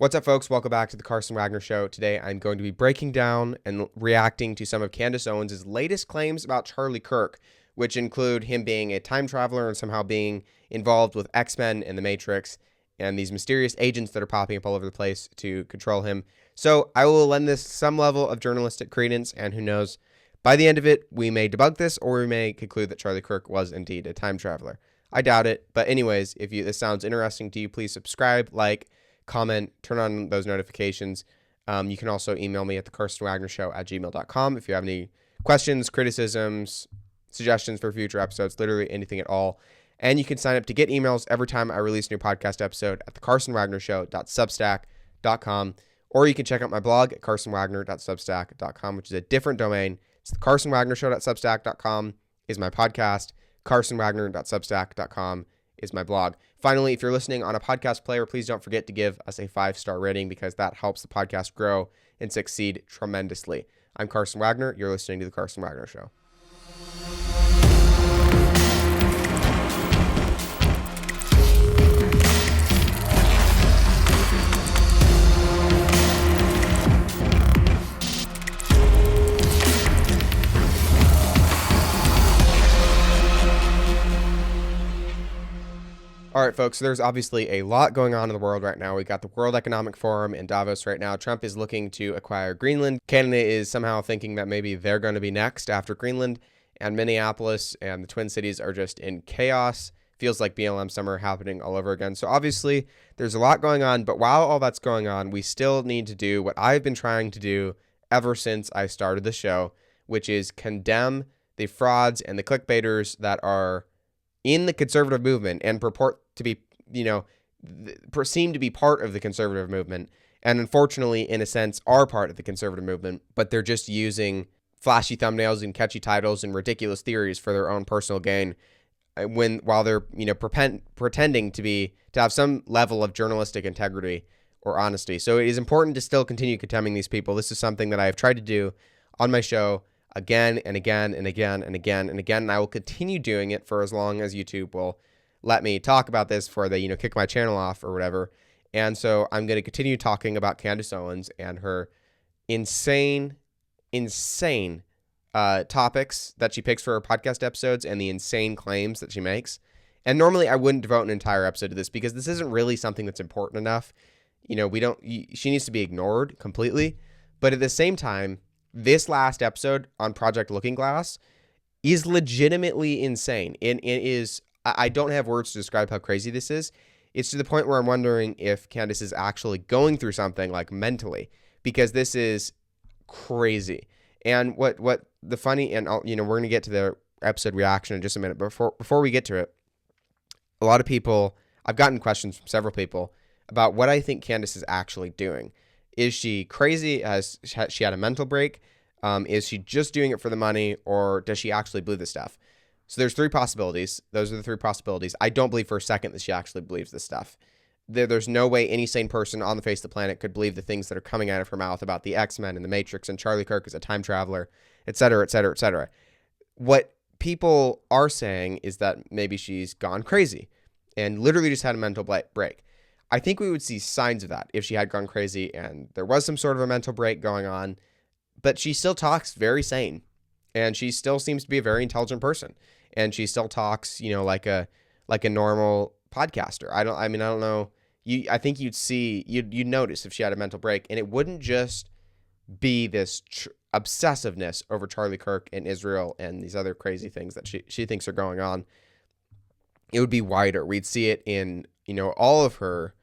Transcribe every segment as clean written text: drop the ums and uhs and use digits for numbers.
What's up, folks? Welcome back to the Carson Wagner Show. Today, I'm going to be breaking down and reacting to some of Candace Owens' latest claims about Charlie Kirk, which include him being a time traveler and somehow being involved with X-Men and the Matrix and these mysterious agents that are popping up all over the place to control him. So I will lend this some level of journalistic credence, and who knows, by the end of it, we may debunk this or we may conclude that Charlie Kirk was indeed a time traveler. I doubt it, but anyways, if this sounds interesting to you, please subscribe, like, comment, turn on those notifications. You can also email me at thecarsonwagnershow@gmail.com if you have any questions, criticisms, suggestions for future episodes, literally anything at all. And you can sign up to get emails every time I release a new podcast episode at thecarsonwagnershow.substack.com, or you can check out my blog at carsonwagner.substack.com, which is a different domain. It's thecarsonwagnershow.substack.com is my podcast. carsonwagner.substack.com is my blog. Finally, if you're listening on a podcast player, please don't forget to give us a 5-star rating because that helps the podcast grow and succeed tremendously. I'm Carson Wagner. You're listening to The Carson Wagner Show. All right, folks, so there's obviously a lot going on in the world right now. We got the World Economic Forum in Davos right now. Trump is looking to acquire Greenland. Canada is somehow thinking that maybe they're going to be next after Greenland. And Minneapolis and the Twin Cities are just in chaos. Feels like BLM summer happening all over again. So obviously, there's a lot going on. But while all that's going on, we still need to do what I've been trying to do ever since I started the show, which is condemn the frauds and the clickbaiters that are in the conservative movement and purport to be, seem to be part of the conservative movement, and unfortunately, in a sense, are part of the conservative movement, but they're just using flashy thumbnails and catchy titles and ridiculous theories for their own personal gain, while they're, pretending to have some level of journalistic integrity or honesty. So it is important to still continue condemning these people. This is something that I have tried to do on my show again and again and again and again and again, and I will continue doing it for as long as YouTube will let me talk about this before they, kick my channel off or whatever. And so I'm going to continue talking about Candace Owens and her insane topics that she picks for her podcast episodes and the insane claims that she makes. And normally I wouldn't devote an entire episode to this because this isn't really something that's important enough. She needs to be ignored completely. But at the same time, this last episode on Project Looking Glass is legitimately insane. And it is, I don't have words to describe how crazy this is. It's to the point where I'm wondering if Candace is actually going through something like mentally, because this is crazy. And what the funny, and we're going to get to the episode reaction in just a minute. But before we get to it, a lot of people, I've gotten questions from several people about what I think Candace is actually doing. Is she crazy? Has she had a mental break? Is she just doing it for the money, or does she actually believe this stuff? So there's 3 possibilities. Those are the 3 possibilities. I don't believe for a second that she actually believes this stuff. There's no way any sane person on the face of the planet could believe the things that are coming out of her mouth about the X-Men and the Matrix and Charlie Kirk as a time traveler, et cetera, et cetera, et cetera. What people are saying is that maybe she's gone crazy and literally just had a mental break. I think we would see signs of that if she had gone crazy and there was some sort of a mental break going on, but she still talks very sane and she still seems to be a very intelligent person, and she still talks, like a normal podcaster. I don't know. I think you'd notice if she had a mental break, and it wouldn't just be this obsessiveness over Charlie Kirk and Israel and these other crazy things that she thinks are going on. It would be wider. We'd see it in, all of her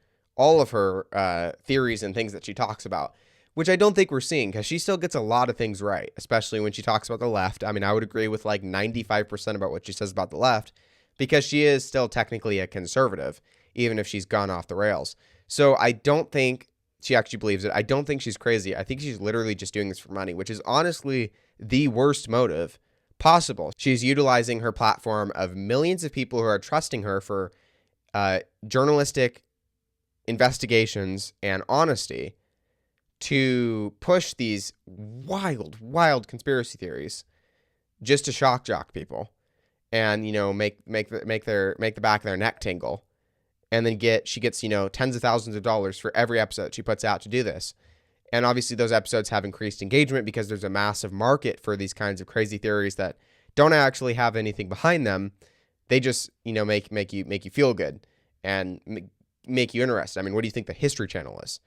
theories and things that she talks about, which I don't think we're seeing, because she still gets a lot of things right, especially when she talks about the left. I would agree with like 95% about what she says about the left, because she is still technically a conservative, even if she's gone off the rails. So I don't think she actually believes it. I don't think she's crazy. I think she's literally just doing this for money, which is honestly the worst motive possible. She's utilizing her platform of millions of people who are trusting her for journalistic investigations and honesty to push these wild conspiracy theories just to shock jock people and, make the back of their neck tingle and then she gets, tens of thousands of dollars for every episode that she puts out to do this. And obviously those episodes have increased engagement because there's a massive market for these kinds of crazy theories that don't actually have anything behind them. They just, make you feel good and make you interested. I mean, what do you think the History Channel is?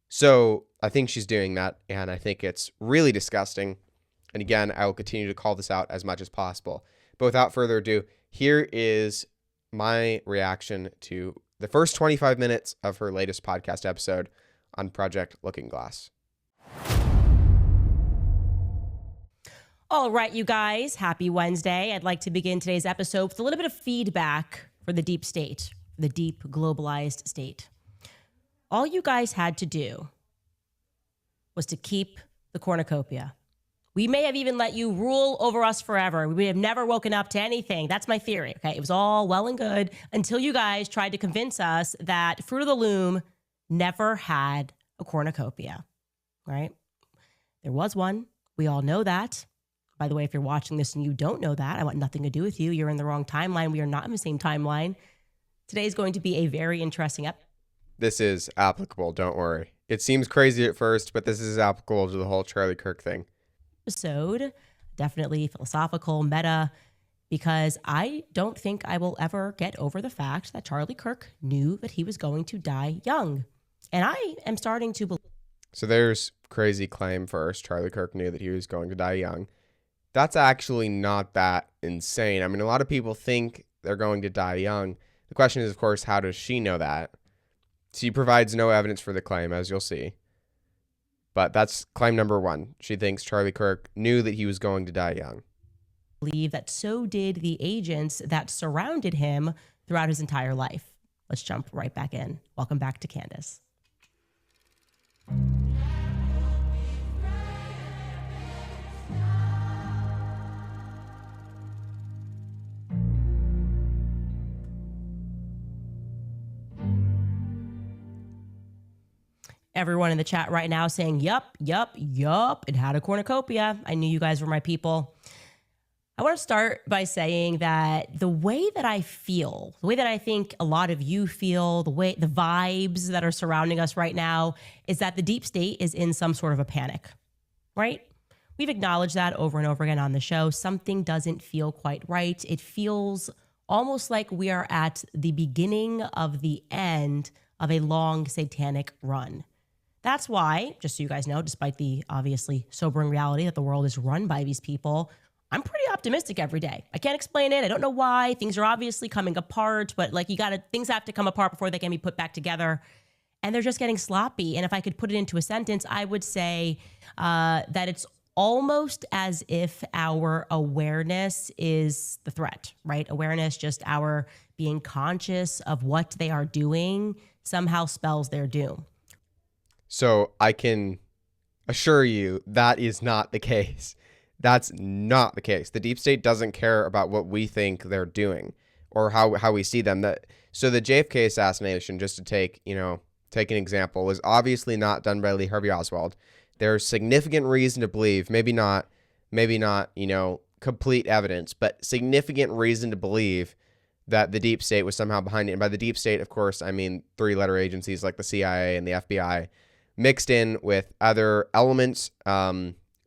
So I think she's doing that, and I think it's really disgusting. And again, I will continue to call this out as much as possible. But without further ado, here is my reaction to the first 25 minutes of her latest podcast episode on Project Looking Glass. All right, you guys, happy Wednesday. I'd like to begin today's episode with a little bit of feedback for the deep state, the deep globalized state. All you guys had to do was to keep the cornucopia. We may have even let you rule over us forever. We may have never woken up to anything. That's my theory, okay? It was all well and good until you guys tried to convince us that Fruit of the Loom never had a cornucopia, right? There was one. We all know that. By the way, if you're watching this and you don't know that, I want nothing to do with you. You're in the wrong timeline. We are not in the same timeline. Today is going to be a very interesting episode. This is applicable, don't worry. It seems crazy at first, but this is applicable to the whole Charlie Kirk thing. Definitely philosophical, meta, because I don't think I will ever get over the fact that Charlie Kirk knew that he was going to die young. And I am starting to believe. So there's crazy claim first. Charlie Kirk knew that he was going to die young. That's actually not that insane. I mean, a lot of people think they're going to die young. The question is, of course, how does she know that? She provides no evidence for the claim, as you'll see. But that's claim number one. She thinks Charlie Kirk knew that he was going to die young. Believe that so did the agents that surrounded him throughout his entire life. Let's jump right back in. Welcome back to Candace. Everyone in the chat right now saying, yup, it had a cornucopia. I knew you guys were my people. I want to start by saying that the way that I feel, the way that I think a lot of you feel, the vibes that are surrounding us right now is that the deep state is in some sort of a panic, right? We've acknowledged that over and over again on the show. Something doesn't feel quite right. It feels almost like we are at the beginning of the end of a long satanic run. That's why, just so you guys know, despite the obviously sobering reality that the world is run by these people, I'm pretty optimistic every day. I can't explain it. I don't know why. Things are obviously coming apart, but things have to come apart before they can be put back together. And they're just getting sloppy. And if I could put it into a sentence, I would say that it's almost as if our awareness is the threat, right? Awareness, just our being conscious of what they are doing, somehow spells their doom. So I can assure you that is not the case. That's not the case. The deep state doesn't care about what we think they're doing or how we see them. So the JFK assassination, just to take an example, was obviously not done by Lee Harvey Oswald. There's significant reason to believe, maybe not, complete evidence, but significant reason to believe that the deep state was somehow behind it. And by the deep state, of course, I mean three-letter agencies like the CIA and the FBI, mixed in with other elements,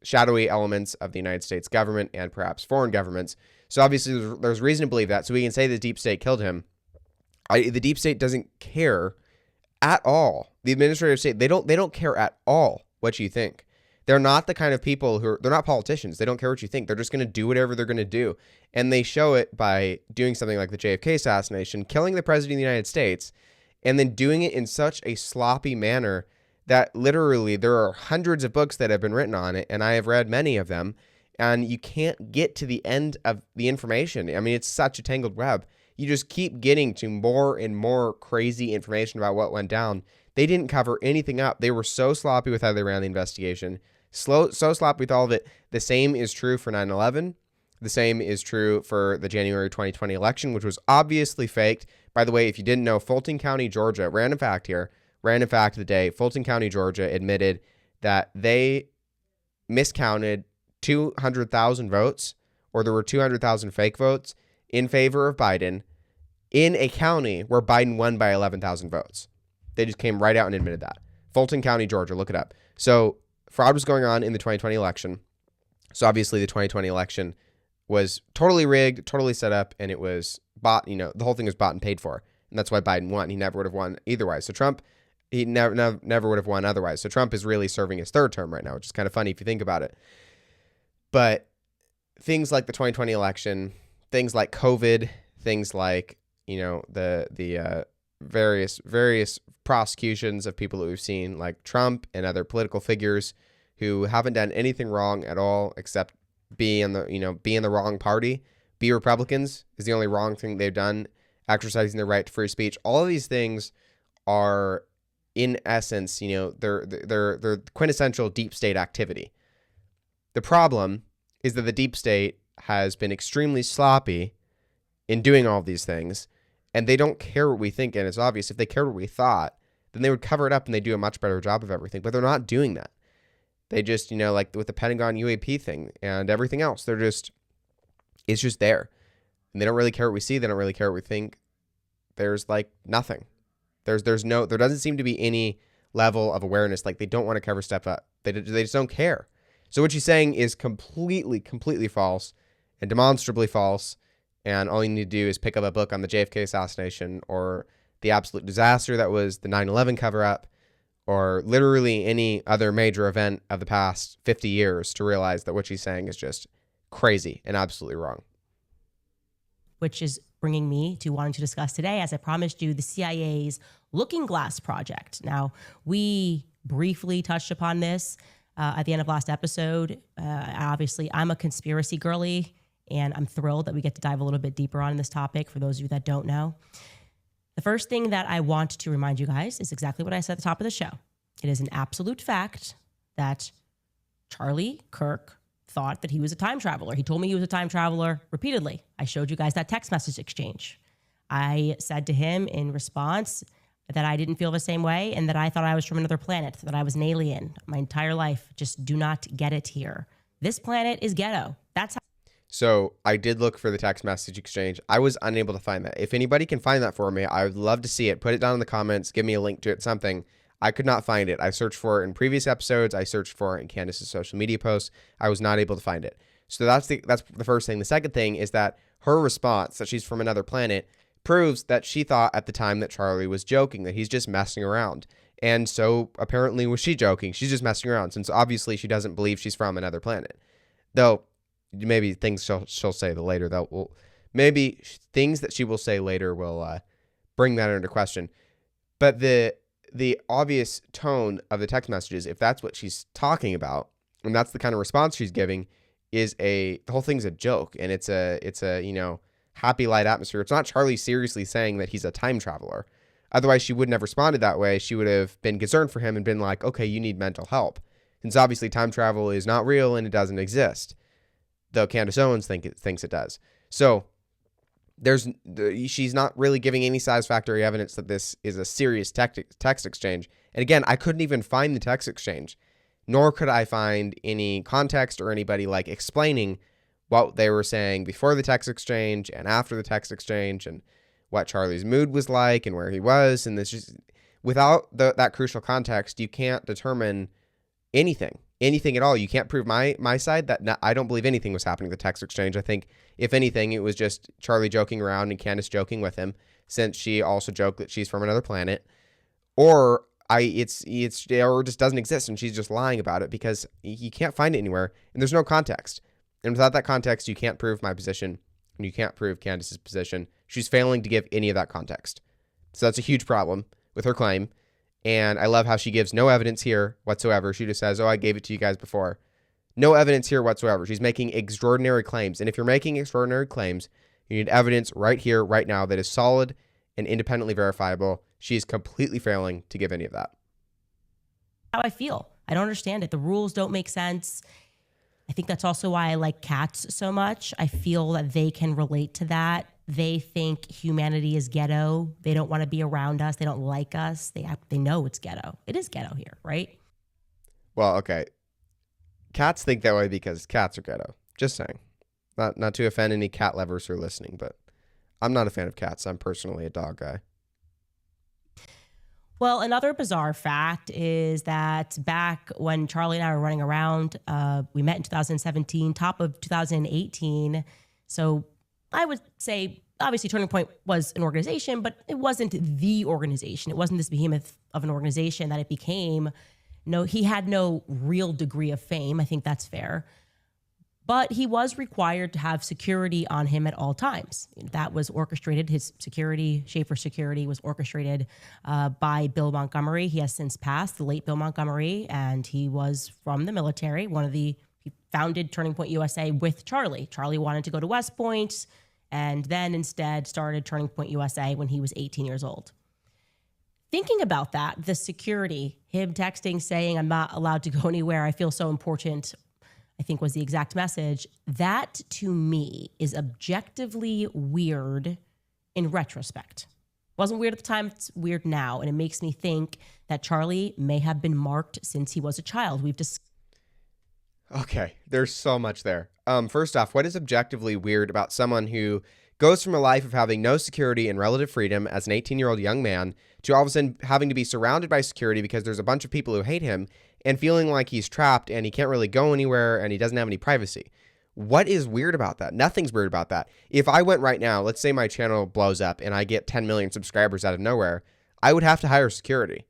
shadowy elements of the United States government and perhaps foreign governments. So obviously there's reason to believe that. So we can say the deep state killed him. The deep state doesn't care at all. The administrative state, they don't care at all what you think. They're not the kind of people they're not politicians. They don't care what you think. They're just going to do whatever they're going to do. And they show it by doing something like the JFK assassination, killing the president of the United States, and then doing it in such a sloppy manner that literally there are hundreds of books that have been written on it, and I have read many of them, and you can't get to the end of the information. I mean, it's such a tangled web. You just keep getting to more and more crazy information about what went down. They didn't cover anything up. They were so sloppy with how they ran the investigation, so sloppy with all of it. The same is true for 9/11. The same is true for the January 2020 election, which was obviously faked. By the way, if you didn't know, Fulton County, Georgia, random fact of the day, Fulton County, Georgia admitted that they miscounted 200,000 votes, or there were 200,000 fake votes in favor of Biden in a county where Biden won by 11,000 votes. They just came right out and admitted that. Fulton County, Georgia, look it up. So fraud was going on in the 2020 election. So obviously the 2020 election was totally rigged, totally set up, and it was bought, the whole thing was bought and paid for. And that's why Biden won. He never would have won otherwise. So Trump, he never would have won otherwise. So Trump is really serving his third term right now, which is kind of funny if you think about it. But things like the 2020 election, things like COVID, things like, the various prosecutions of people that we've seen, like Trump and other political figures who haven't done anything wrong at all except be in the wrong party, be Republicans is the only wrong thing they've done, exercising their right to free speech. All of these things are, in essence, they're quintessential deep state activity. The problem is that the deep state has been extremely sloppy in doing all of these things, and they don't care what we think, and it's obvious. If they cared what we thought, then they would cover it up and they do a much better job of everything, but they're not doing that. They just, like with the Pentagon UAP thing and everything else, it's just there. And they don't really care what we see. They don't really care what we think. There's like nothing. There doesn't seem to be any level of awareness. Like they don't want to cover stuff up. They just don't care. So what she's saying is completely false and demonstrably false. And all you need to do is pick up a book on the JFK assassination or the absolute disaster that was the 9/11 cover-up, or literally any other major event of the past 50 years to realize that what she's saying is just crazy and absolutely wrong. Which is bringing me to wanting to discuss today, as I promised you, the CIA's Looking Glass Project. Now, we briefly touched upon this at the end of last episode. Obviously, I'm a conspiracy girly, and I'm thrilled that we get to dive a little bit deeper on this topic for those of you that don't know. The first thing that I want to remind you guys is exactly what I said at the top of the show. It is an absolute fact that Charlie Kirk thought that he was a time traveler. He told me he was a time traveler repeatedly. I showed you guys that text message exchange. I said to him in response that I didn't feel the same way and that I thought I was from another planet, that I was an alien my entire life. Just do not get it here. This planet is ghetto. That's how. So I did look for the text message exchange. I was unable to find that. If anybody can find that for me, I would love to see it. Put it down in the comments. Give me a link to it, something. I could not find it. I searched for it in previous episodes. I searched for it in Candace's social media posts. I was not able to find it. So that's the first thing. The second thing is that her response that she's from another planet proves that she thought at the time that Charlie was joking, that he's just messing around. And so apparently was she joking? She's just messing around, since obviously she doesn't believe she's from another planet. Though maybe things she'll say later maybe things that she will say later will bring that into question. But the obvious tone of the text messages, if that's what she's talking about, and that's the kind of response she's giving, is the whole thing's a joke, and it's a happy light atmosphere. It's not Charlie seriously saying that he's a time traveler. Otherwise, she wouldn't have responded that way. She would have been concerned for him and been like, okay, you need mental help. Since obviously time travel is not real and it doesn't exist, though Candace Owens thinks it does. So she's not really giving any satisfactory evidence that this is a serious text exchange. And again, I couldn't even find the text exchange, nor could I find any context or anybody like explaining what they were saying before the text exchange and after the text exchange, and what Charlie's mood was like and where he was. And this just, without that crucial context, you can't determine anything at all. You can't prove my side that I don't believe anything was happening in the text exchange. I think if anything, it was just Charlie joking around and Candace joking with him, since she also joked that she's from another planet, or or just doesn't exist and she's just lying about it, because you can't find it anywhere and there's no context. And without that context, you can't prove my position and you can't prove Candace's position. She's failing to give any of that context. So that's a huge problem with her claim. And I love how she gives no evidence here whatsoever. She just says, oh, I gave it to you guys before. No evidence here whatsoever. She's making extraordinary claims. And if you're making extraordinary claims, you need evidence right here, right now, that is solid and independently verifiable. She is completely failing to give any of that. How I feel. I don't understand it. The rules don't make sense. I think that's also why I like cats so much. I feel that they can relate to that. They think humanity is ghetto. They don't want to be around us. They don't like us. They know it's ghetto. It is ghetto here, right? Well, okay. Cats think that way because cats are ghetto. Just saying. Not to offend any cat lovers who are listening, but I'm not a fan of cats. I'm personally a dog guy. Well, another bizarre fact is that back when Charlie and I were running around, we met in 2017, top of 2018. So I would say, obviously, Turning Point was an organization, but it wasn't the organization. It wasn't this behemoth of an organization that it became. No, he had no real degree of fame. I think that's fair. But he was required to have security on him at all times. That was orchestrated. His security, Schaefer's security, was orchestrated by Bill Montgomery. He has since passed, the late Bill Montgomery, and he was from the military. He founded Turning Point USA with Charlie. Charlie wanted to go to West Point, and then instead started Turning Point USA when he was 18 years old. Thinking about that, the security, him texting saying, "I'm not allowed to go anywhere. I feel so important," I think was the exact message. That to me is objectively weird in retrospect. Wasn't weird at the time, it's weird now. And it makes me think that Charlie may have been marked since he was a child. Okay, there's so much there. First off, what is objectively weird about someone who goes from a life of having no security and relative freedom as an 18-year-old young man to all of a sudden having to be surrounded by security because there's a bunch of people who hate him and feeling like he's trapped and he can't really go anywhere and he doesn't have any privacy? What is weird about that? Nothing's weird about that. If I went right now, let's say my channel blows up and I get 10 million subscribers out of nowhere, I would have to hire security.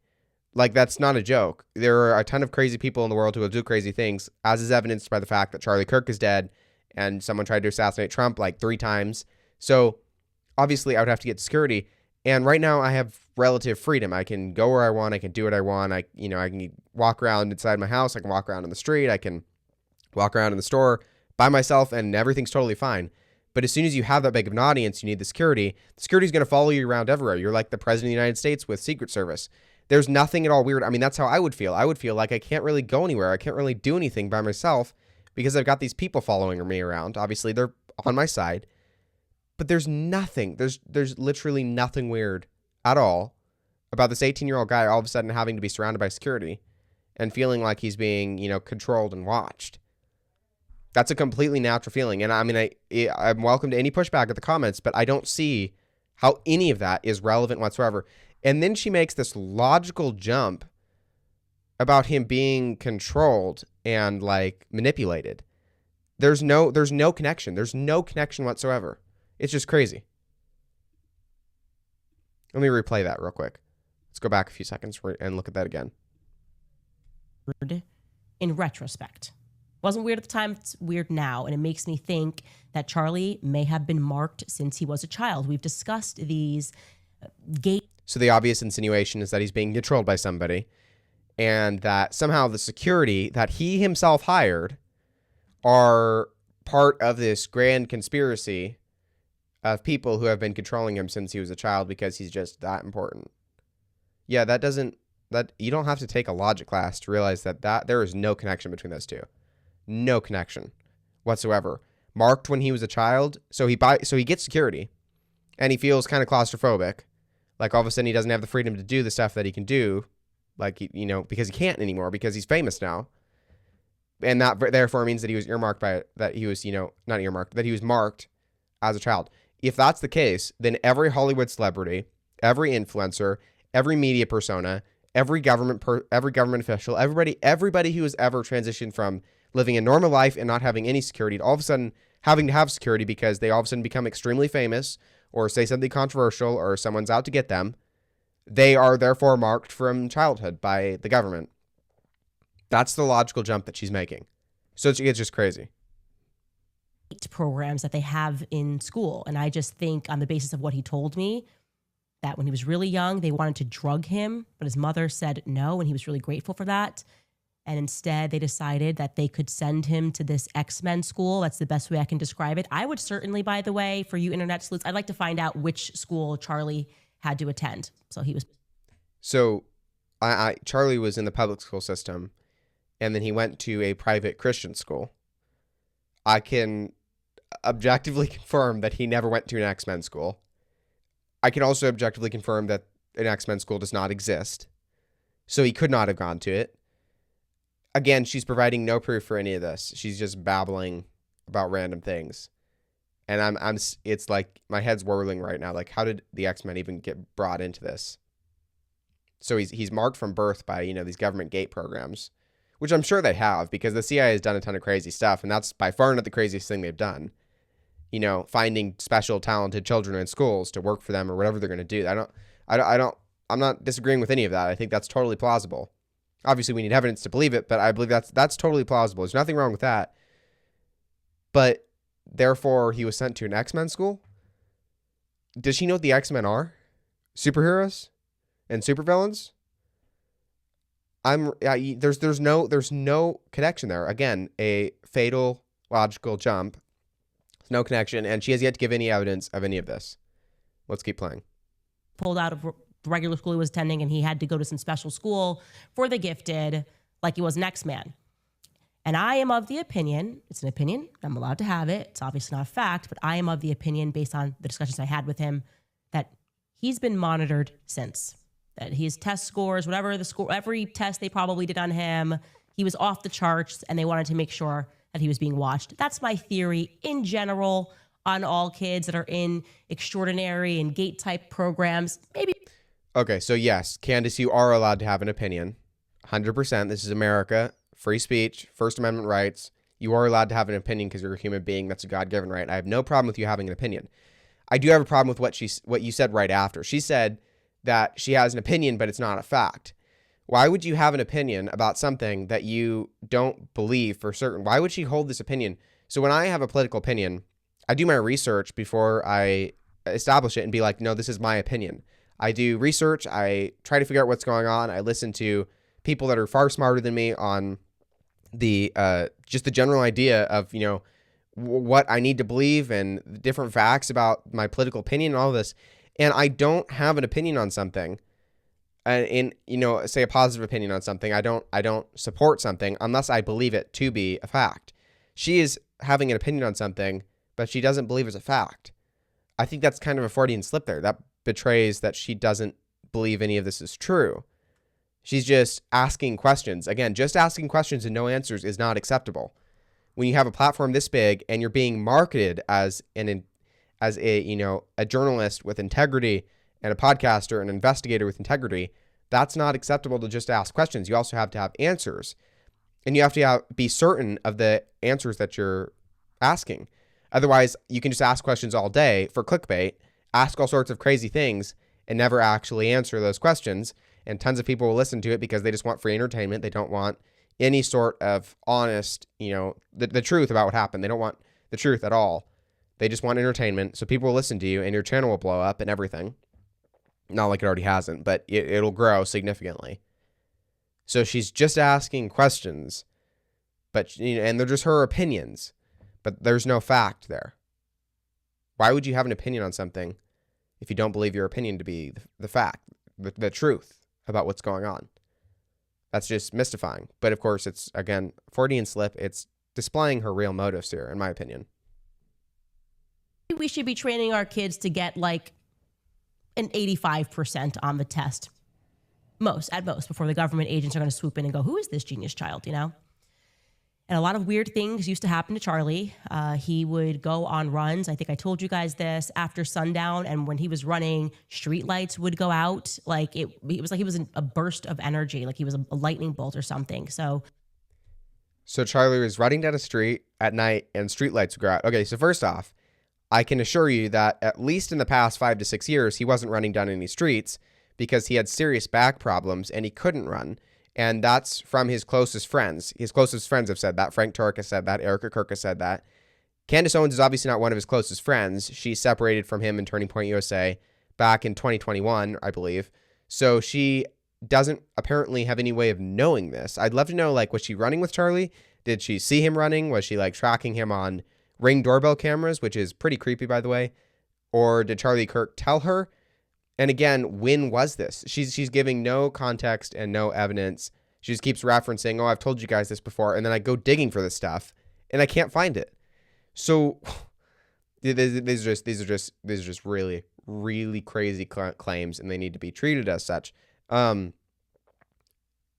Like, that's not a joke. There are a ton of crazy people in the world who will do crazy things, as is evidenced by the fact that Charlie Kirk is dead and someone tried to assassinate Trump like 3 times. So obviously I would have to get security. And right now I have relative freedom. I can go where I want. I can do what I want. I can walk around inside my house. I can walk around in the street. I can walk around in the store by myself and everything's totally fine. But as soon as you have that big of an audience, you need the security. The security is going to follow you around everywhere. You're like the president of the United States with Secret Service. There's nothing at all weird. I mean, that's how I would feel. I would feel like I can't really go anywhere. I can't really do anything by myself because I've got these people following me around. Obviously, they're on my side. But there's nothing. There's literally nothing weird at all about this 18-year-old guy all of a sudden having to be surrounded by security and feeling like he's being, controlled and watched. That's a completely natural feeling. And I mean, I'm welcome to any pushback at the comments, but I don't see how any of that is relevant whatsoever. And then she makes this logical jump about him being controlled and like manipulated. There's no connection. There's no connection whatsoever. It's just crazy. Let me replay that real quick. Let's go back a few seconds and look at that again. In retrospect. Wasn't weird at the time, it's weird now. And it makes me think that Charlie may have been marked since he was a child. We've discussed these So the obvious insinuation is that he's being controlled by somebody and that somehow the security that he himself hired are part of this grand conspiracy of people who have been controlling him since he was a child because he's just that important. Yeah, that you don't have to take a logic class to realize that there is no connection between those two. No connection whatsoever. Marked when he was a child, so he gets security and he feels kind of claustrophobic. Like all of a sudden he doesn't have the freedom to do the stuff that he can do, like, because he can't anymore because he's famous now. And that therefore means that he was that he was marked as a child. If that's the case, then every Hollywood celebrity, every influencer, every media persona, every government official, everybody who has ever transitioned from living a normal life and not having any security to all of a sudden having to have security because they all of a sudden become extremely famous or say something controversial or someone's out to get them, they are therefore marked from childhood by the government. That's the logical jump that she's making. So it's just crazy. Programs that they have in school. And I just think on the basis of what he told me, that when he was really young, they wanted to drug him, but his mother said no, and he was really grateful for that. And instead, they decided that they could send him to this X-Men school. That's the best way I can describe it. I would certainly, by the way, for you internet sleuths, I'd like to find out which school Charlie had to attend. So Charlie was in the public school system, and then he went to a private Christian school. I can objectively confirm that he never went to an X-Men school. I can also objectively confirm that an X-Men school does not exist. So he could not have gone to it. Again, she's providing no proof for any of this. She's just babbling about random things. And it's like my head's whirling right now. Like, how did the X-Men even get brought into this? So he's marked from birth by, these government gate programs, which I'm sure they have, because the CIA has done a ton of crazy stuff, and that's by far not the craziest thing they've done. Finding special talented children in schools to work for them or whatever they're going to do. I'm not disagreeing with any of that. I think that's totally plausible. Obviously, we need evidence to believe it, but I believe that's totally plausible. There's nothing wrong with that. But therefore, he was sent to an X-Men school. Does she know what the X-Men are? Superheroes and supervillains? There's no connection there. Again, a fatal logical jump. There's no connection, and she has yet to give any evidence of any of this. Let's keep playing. Pulled out of the regular school he was attending, and he had to go to some special school for the gifted, like he was an X-Man. And I am of the opinion, it's an opinion, I'm allowed to have it, it's obviously not a fact, but I am of the opinion, based on the discussions I had with him, that he's been monitored since. That his test scores, whatever the score, every test they probably did on him, he was off the charts, and they wanted to make sure that he was being watched. That's my theory in general on all kids that are in extraordinary and gate type programs. Maybe. Okay, so yes, Candace, you are allowed to have an opinion. 100%. This is America. Free speech, First Amendment rights. You are allowed to have an opinion because you're a human being. That's a God-given right. I have no problem with you having an opinion. I do have a problem with what you said right after. She said that she has an opinion, but it's not a fact. Why would you have an opinion about something that you don't believe for certain? Why would she hold this opinion? So when I have a political opinion, I do my research before I establish it and be like, no, this is my opinion. I do research. I try to figure out what's going on. I listen to people that are far smarter than me on the just the general idea of, what I need to believe and different facts about my political opinion and all this. And I don't have an opinion on something, say a positive opinion on something. I don't support something unless I believe it to be a fact. She is having an opinion on something, but she doesn't believe it's a fact. I think that's kind of a Freudian slip there. That betrays that she doesn't believe any of this is true. She's just asking questions. Again, just asking questions and no answers is not acceptable. When you have a platform this big and you're being marketed as a journalist with integrity and a podcaster, an investigator with integrity, that's not acceptable to just ask questions. You also have to have answers, and you have to be certain of the answers that you're asking. Otherwise, you can just ask questions all day for clickbait, ask all sorts of crazy things, and never actually answer those questions. And tons of people will listen to it because they just want free entertainment. They don't want any sort of honest, the truth about what happened. They don't want the truth at all. They just want entertainment. So people will listen to you and your channel will blow up and everything. Not like it already hasn't, but it'll grow significantly. So she's just asking questions, but and they're just her opinions, but there's no fact there. Why would you have an opinion on something if you don't believe your opinion to be the fact, the truth about what's going on? That's just mystifying. But of course, it's, again, Freudian slip. It's displaying her real motives here, in my opinion. We should be training our kids to get like an 85% on the test. At most, before the government agents are going to swoop in and go, who is this genius child, And a lot of weird things used to happen to Charlie. He would go on runs. I think I told you guys this, after sundown. And when he was running, street lights would go out. Like it was like he was in a burst of energy, like he was a lightning bolt or something. So Charlie was running down a street at night and street lights would go out. Okay, so first off, I can assure you that at least in the past 5 to 6 years, he wasn't running down any streets because he had serious back problems and he couldn't run. And that's from his closest friends. His closest friends have said that. Frank Turk has said that. Erica Kirk has said that. Candace Owens is obviously not one of his closest friends. She separated from him in Turning Point USA back in 2021, I believe. So she doesn't apparently have any way of knowing this. I'd love to know, was she running with Charlie? Did she see him running? Was she, tracking him on Ring doorbell cameras, which is pretty creepy, by the way? Or did Charlie Kirk tell her? And again, when was this? She's giving no context and no evidence. She just keeps referencing, oh, I've told you guys this before. And then I go digging for this stuff and I can't find it. So these are just really, really crazy claims, and they need to be treated as such. So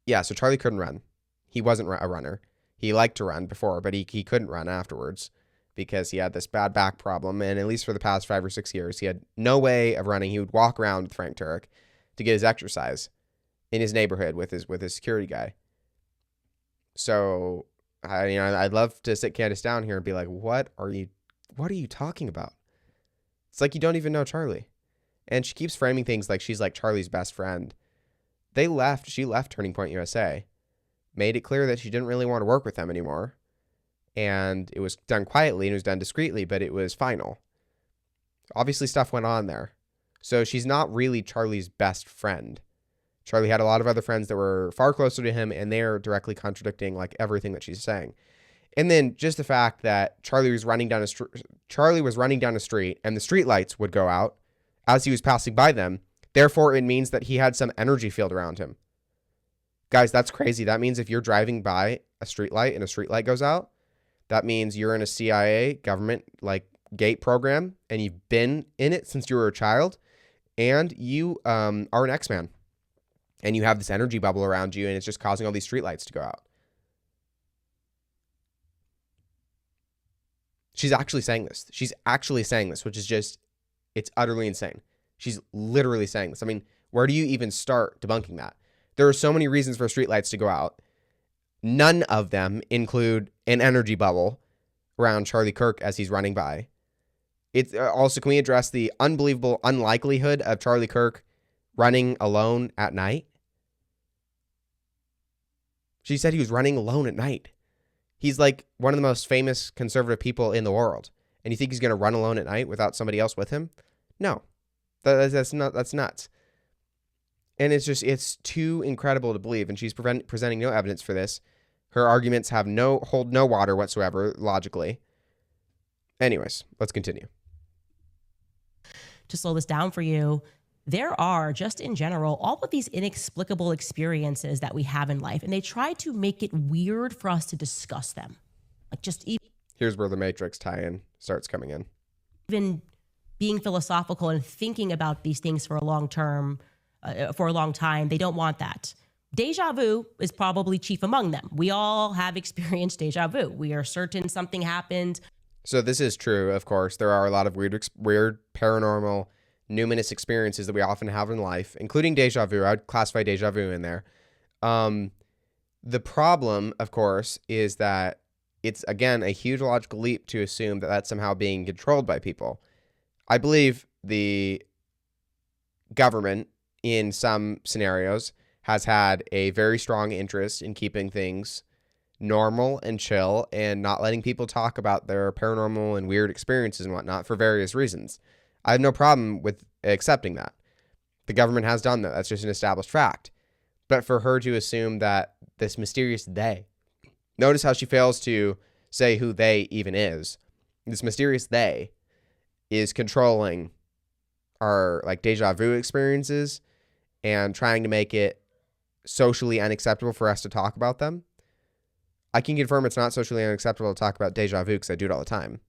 Charlie couldn't run. He wasn't a runner. He liked to run before, but he couldn't run afterwards. because he had this bad back problem. And at least for the past 5 or 6 years, he had no way of running. He would walk around with Frank Turek to get his exercise in his neighborhood with his security guy. So, I'd love to sit Candace down here and be like, what are you talking about? It's like you don't even know Charlie. And she keeps framing things like she's like Charlie's best friend. She left Turning Point USA, made it clear that she didn't really want to work with them anymore. And it was done quietly and it was done discreetly, but it was final. Obviously stuff went on there. So she's not really Charlie's best friend. Charlie had a lot of other friends that were far closer to him, and they're directly contradicting like everything that she's saying. And then just the fact that Charlie was running down a street and the street lights would go out as he was passing by them. Therefore, it means that he had some energy field around him. Guys, that's crazy. That means if you're driving by a street light and a street light goes out, that means you're in a CIA government like gate program and you've been in it since you were a child, and you are an X-Man. And you have this energy bubble around you, and it's just causing all these streetlights to go out. She's actually saying this. Which is just, it's utterly insane. She's literally saying this. I mean, where do you even start debunking that? There are so many reasons for streetlights to go out. None of them include an energy bubble around Charlie Kirk as he's running by. It's also, can we address the unbelievable unlikelihood of Charlie Kirk running alone at night? She said he was running alone at night. He's like one of the most famous conservative people in the world. And you think he's going to run alone at night without somebody else with him? No. That's nuts. And it's too incredible to believe. And she's presenting no evidence for this. Her arguments hold no water whatsoever, logically. Anyways, let's continue. To slow this down for you, there are, just in general, all of these inexplicable experiences that we have in life, and they try to make it weird for us to discuss them. Like here's where the Matrix tie-in starts coming in. Even being philosophical and thinking about these things for a long time, they don't want that. Deja vu is probably chief among them. We all have experienced deja vu. We are certain something happened. So this is true, of course. There are a lot of weird paranormal, numinous experiences that we often have in life, including deja vu. I would classify deja vu in there. The problem, of course, is that it's, again, a huge logical leap to assume that that's somehow being controlled by people. I believe the government, in some scenarios, has had a very strong interest in keeping things normal and chill and not letting people talk about their paranormal and weird experiences and whatnot for various reasons. I have no problem with accepting that. The government has done that. That's just an established fact. But for her to assume that this mysterious they, notice how she fails to say who they even is. This mysterious they is controlling our like deja vu experiences and trying to make it socially unacceptable for us to talk about them. I can confirm it's not socially unacceptable to talk about deja vu because I do it all the time.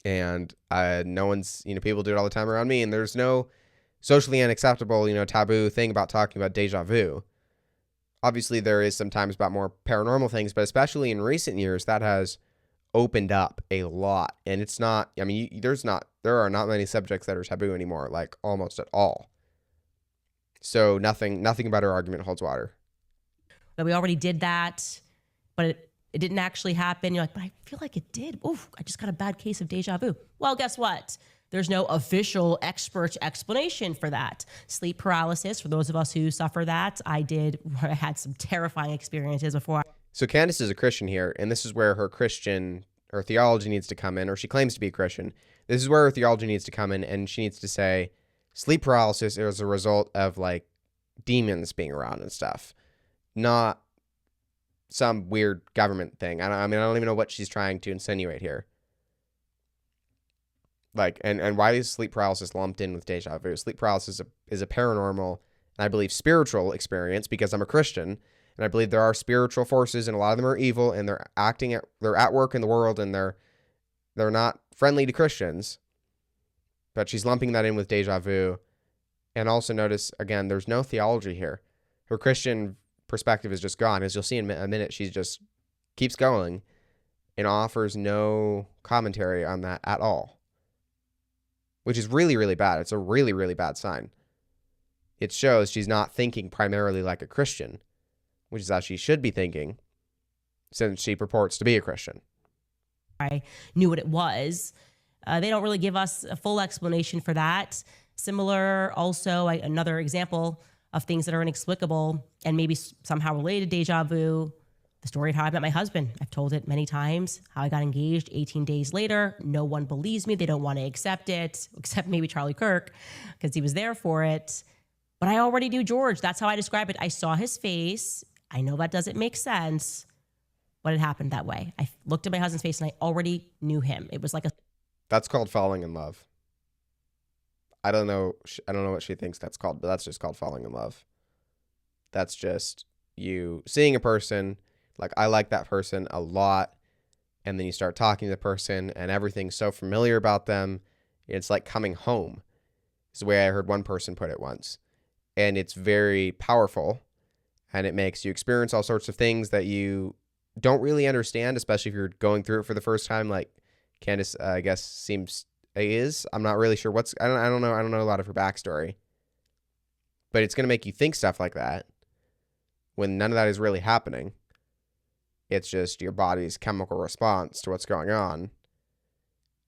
And people do it all the time around me, and there's no socially unacceptable, taboo thing about talking about deja vu. Obviously, there is sometimes about more paranormal things, but especially in recent years, that has opened up a lot. And it's not, there are not many subjects that are taboo anymore, like almost at all. So nothing about her argument holds water. But we already did that, but it didn't actually happen. You're like, but I feel like it did. Oof, I just got a bad case of deja vu. Well, guess what? There's no official expert explanation for that. Sleep paralysis, for those of us who suffer that, I had some terrifying experiences before. So Candace is a Christian here, and this is where her theology needs to come in, or she claims to be a Christian. This is where her theology needs to come in, and she needs to say sleep paralysis is a result of like demons being around and stuff, not some weird government thing. I don't even know what she's trying to insinuate here. Like, and why is sleep paralysis lumped in with deja vu? Sleep paralysis is a paranormal, and I believe spiritual experience, because I'm a Christian, and I believe there are spiritual forces, and a lot of them are evil, and they're at work in the world, and they're not friendly to Christians. But she's lumping that in with deja vu. And also notice, again, there's no theology here. Her Christian perspective is just gone. As you'll see in a minute, she just keeps going. and offers no commentary on that at all, which is really, really bad. It's a really, really bad sign. It shows she's not thinking primarily like a Christian, which is how she should be thinking since she purports to be a Christian. I knew what it was. They don't really give us a full explanation for that. Similar, also, another example of things that are inexplicable and maybe somehow related to deja vu, the story of how I met my husband. I've told it many times, how I got engaged 18 days later. No one believes me. They don't want to accept it, except maybe Charlie Kirk, because he was there for it. But I already knew George. That's how I describe it. I saw his face. I know that doesn't make sense, but it happened that way. I looked at my husband's face and I already knew him. It was like a... That's called falling in love. I don't know what she thinks that's called, but that's just called falling in love. That's just you seeing a person, like, I like that person a lot, and then you start talking to the person and everything's so familiar about them. It's like coming home, is the way I heard one person put it once. And it's very powerful, and it makes you experience all sorts of things that you don't really understand, especially if you're going through it for the first time, like Candace, I guess, I'm not really sure I don't know a lot of her backstory, but it's going to make you think stuff like that when none of that is really happening. It's just your body's chemical response to what's going on.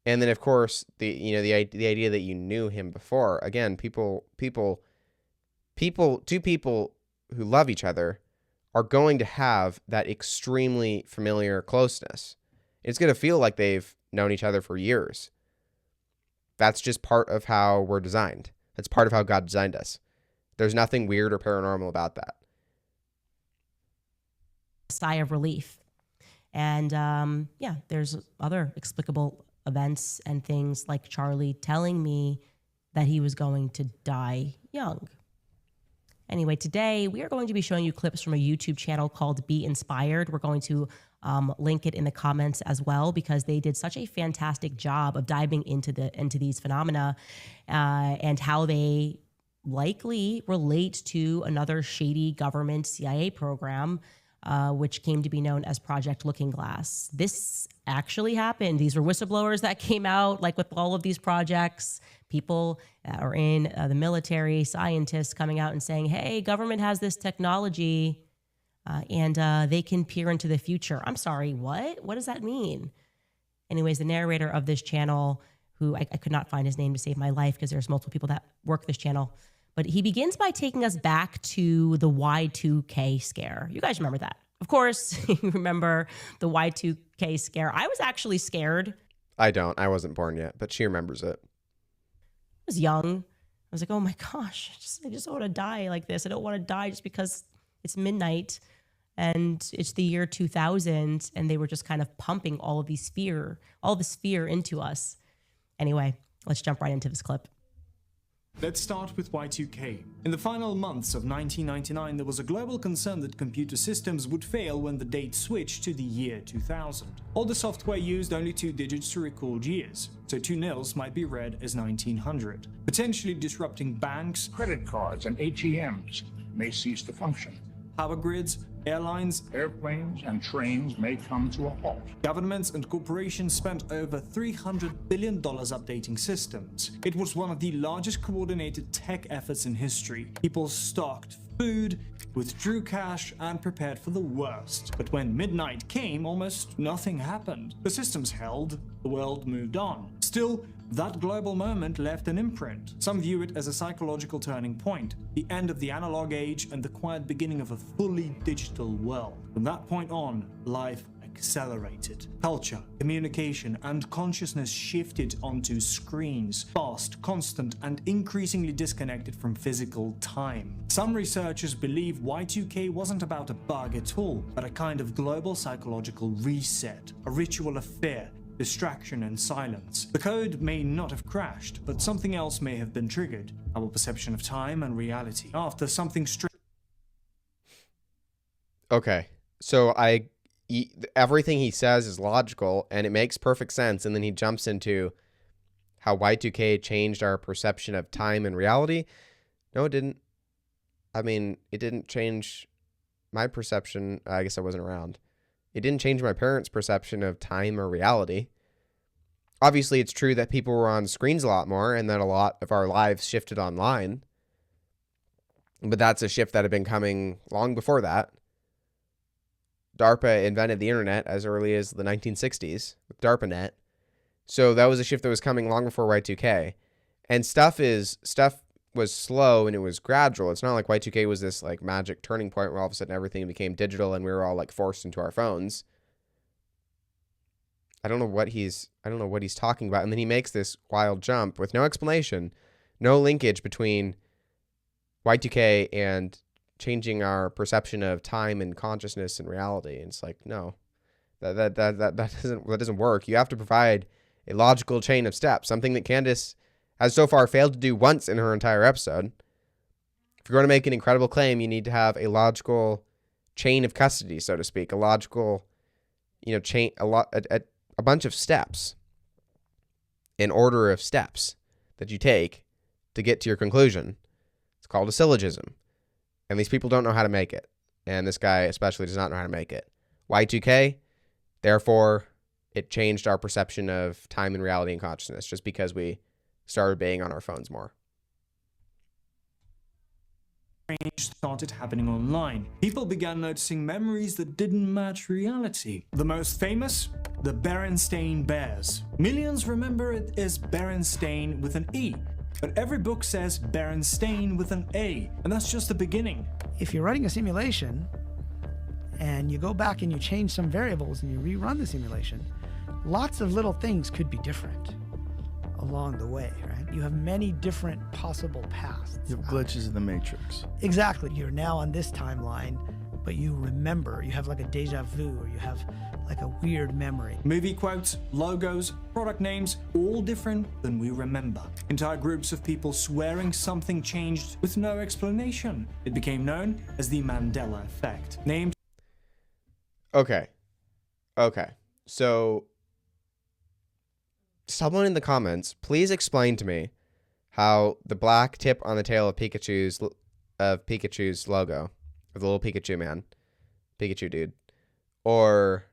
And then, of course, the idea that you knew him before. Again, two people who love each other are going to have that extremely familiar closeness. It's going to feel like they've known each other for years. That's just part of how we're designed. That's part of how God designed us. There's nothing weird or paranormal about that. Sigh of relief. And there's other explicable events and things like Charlie telling me that he was going to die young. Anyway, today we are going to be showing you clips from a YouTube channel called Be Inspired. We're going to link it in the comments as well, because they did such a fantastic job of diving into these phenomena and how they likely relate to another shady government CIA program, which came to be known as Project Looking Glass. This actually happened. These were whistleblowers that came out, like with all of these projects, people that are in the military, scientists coming out and saying, hey, government has this technology and they can peer into the future. I'm sorry, what? What does that mean? Anyways, the narrator of this channel, who I could not find his name to save my life because there's multiple people that work this channel, but he begins by taking us back to the Y2K scare. You guys remember that? Of course, you remember the Y2K scare. I was actually scared. I don't. I wasn't born yet, but she remembers it. I was young. I was like, oh my gosh, I just want to die like this. I don't want to die just because it's midnight and it's the year 2000 and they were just kind of pumping all this fear into us. Anyway, let's jump right into this clip. Let's start with Y2K. In the final months of 1999, there was a global concern that computer systems would fail when the date switched to the year 2000. All the software used only 2 digits to record years, so 2 nils might be read as 1900, potentially disrupting banks, credit cards, and ATMs may cease to function. power grids, airlines, Airplanes and trains may come to a halt. governments and corporations spent over $300 billion updating systems. It was one of the largest coordinated tech efforts in history. People stocked food, withdrew cash, and prepared for the worst. But when midnight came, almost nothing happened. The systems held, the world moved on. Still, that global moment left an imprint. Some view it as a psychological turning point, the end of the analog age and the quiet beginning of a fully digital world. From that point on, life accelerated. Culture, communication, and consciousness shifted onto screens, fast, constant, and increasingly disconnected from physical time. Some researchers believe Y2K wasn't about a bug at all, but a kind of global psychological reset, a ritual of fear, distraction, and silence. The code may not have crashed, but something else may have been triggered. Our perception of time and reality. After something Okay, so everything he says is logical and it makes perfect sense, and then he jumps into how Y2K changed our perception of time and reality. No, it didn't. I mean, it didn't change my perception. I guess I wasn't around. it didn't change my parents' perception of time or reality. Obviously, it's true that people were on screens a lot more and that a lot of our lives shifted online. But that's a shift that had been coming long before that. DARPA invented the internet as early as the 1960s with DARPANet. So that was a shift that was coming long before Y2K. And stuff was slow and it was gradual. It's not like Y2K was this like magic turning point where all of a sudden everything became digital and we were all like forced into our phones. I don't know what he's talking about. And then he makes this wild jump with no explanation, no linkage between Y2K and changing our perception of time and consciousness and reality. And it's like, no, that doesn't work. You have to provide a logical chain of steps, something that Candace has so far failed to do once in her entire episode. If you're going to make an incredible claim, you need to have a logical chain of custody, so to speak, a logical, chain, a bunch of steps, an order of steps that you take to get to your conclusion. It's called a syllogism. And these people don't know how to make it. And this guy especially does not know how to make it. Y2K, therefore, it changed our perception of time and reality and consciousness just because we started being on our phones more. Started happening online. People began noticing memories that didn't match reality. The most famous? The Berenstain Bears. Millions remember it as Berenstain with an E, but every book says Berenstain with an A, and that's just the beginning. If you're running a simulation and you go back and you change some variables and you rerun the simulation, lots of little things could be different along the way, right? You have many different possible paths. You have glitches in the matrix. Exactly. You're now on this timeline, but you remember, you have like a deja vu, or you have like a weird memory. Movie quotes, logos, product names, all different than we remember. Entire groups of people swearing something changed with no explanation. It became known as the Mandela effect. Named. Okay. So, someone in the comments, please explain to me how the black tip on the tail of Pikachu's logo, of the little Pikachu dude, or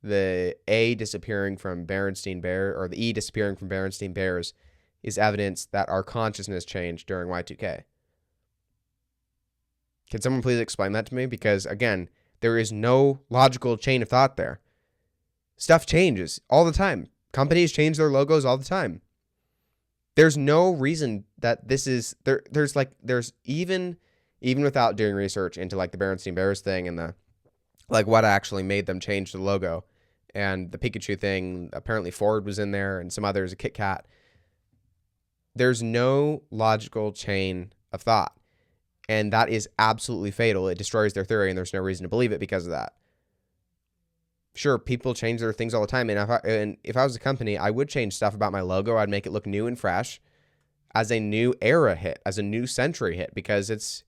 the A disappearing from Berenstain Bear, or the E disappearing from Berenstain Bears, is evidence that our consciousness changed during Y2K. Can someone please explain that to me? Because again, there is no logical chain of thought there. Stuff changes all the time. Companies change their logos all the time. There's no reason that this is there. There's even without doing research into like the Berenstain Bears thing and the like what actually made them change the logo and the Pikachu thing. Apparently Ford was in there and some others, a Kit Kat. There's no logical chain of thought, and that is absolutely fatal. It destroys their theory, and there's no reason to believe it because of that. Sure, people change their things all the time, and if I was a company, I would change stuff about my logo. I'd make it look new and fresh, as a new era hit, as a new century hit, because it's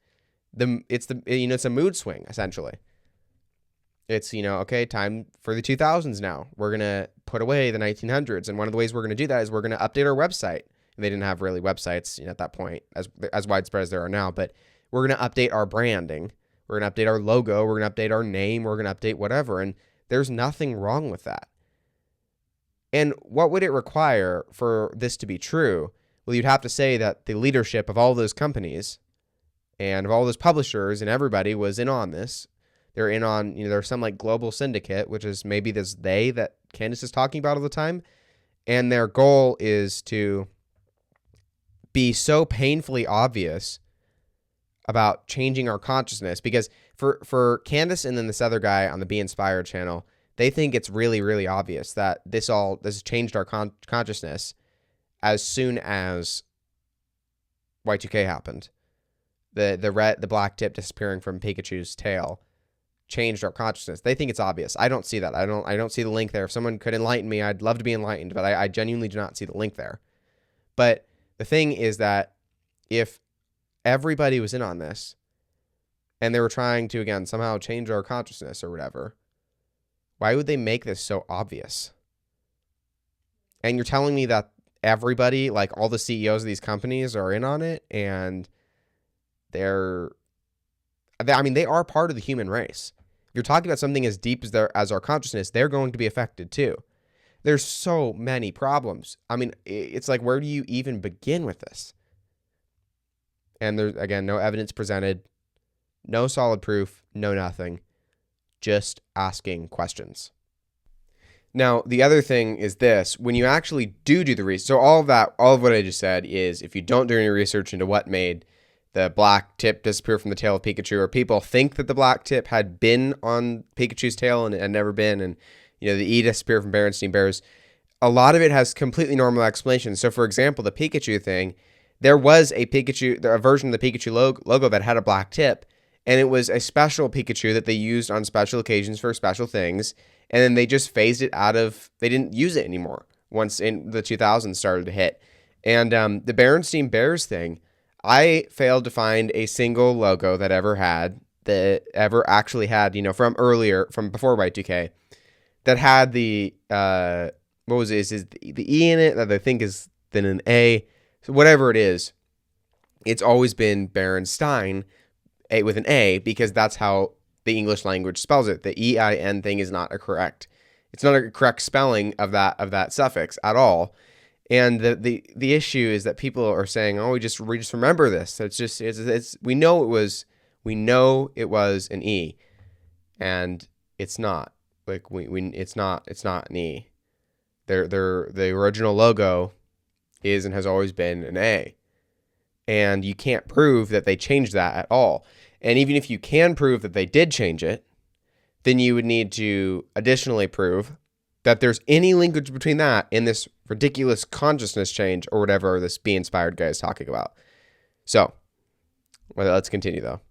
a mood swing essentially. It's okay, time for the 2000s now. We're gonna put away the 1900s, and one of the ways we're gonna do that is we're gonna update our website. And they didn't have really websites at that point as widespread as there are now, but we're gonna update our branding. We're gonna update our logo. We're gonna update our name. We're gonna update whatever, and there's nothing wrong with that. And what would it require for this to be true? Well, you'd have to say that the leadership of all those companies and of all those publishers and everybody was in on this. They're in on, there's some like global syndicate, which is maybe this they that Candace is talking about all the time. And their goal is to be so painfully obvious about changing our consciousness, because for Candace and then this other guy on the Be Inspired channel, they think it's really, really obvious that this changed our consciousness as soon as Y2K happened. The black tip disappearing from Pikachu's tail changed our consciousness. They think it's obvious. I don't see that. I don't see the link there. If someone could enlighten me, I'd love to be enlightened, but I genuinely do not see the link there. But the thing is that if everybody was in on this and they were trying to, again, somehow change our consciousness or whatever, why would they make this so obvious? And you're telling me that everybody, like all the CEOs of these companies, are in on it, and they are part of the human race. If you're talking about something as deep as our consciousness, they're going to be affected too. There's so many problems. I mean, it's like, where do you even begin with this? And there's, again, no evidence presented, no solid proof, no nothing, just asking questions. Now, the other thing is this: when you actually do the research, so all of what I just said is, if you don't do any research into what made the black tip disappear from the tail of Pikachu, or people think that the black tip had been on Pikachu's tail and it had never been, and the E disappeared from Berenstain Bears, a lot of it has completely normal explanations. So, for example, the Pikachu thing, there was a version of the Pikachu logo that had a black tip, and it was a special Pikachu that they used on special occasions for special things. And then they just phased it out of, they didn't use it anymore once in the 2000s started to hit. And the Berenstain Bears thing, I failed to find a single logo that ever actually had, from before Y2K, that had the, what was it? Is the E in it that I think is then an A. So whatever it is, it's always been Berenstain with an A, because that's how the English language spells it. The EIN thing is not it's not a correct spelling of that suffix at all. And the issue is that people are saying, oh, we just remember this. We know it was an E, and it's not. Like it's not an E. The original logo is and has always been an A. And you can't prove that they changed that at all. And even if you can prove that they did change it, then you would need to additionally prove that there's any linkage between that and this ridiculous consciousness change or whatever this Be-Inspired guy is talking about. So, well, let's continue though.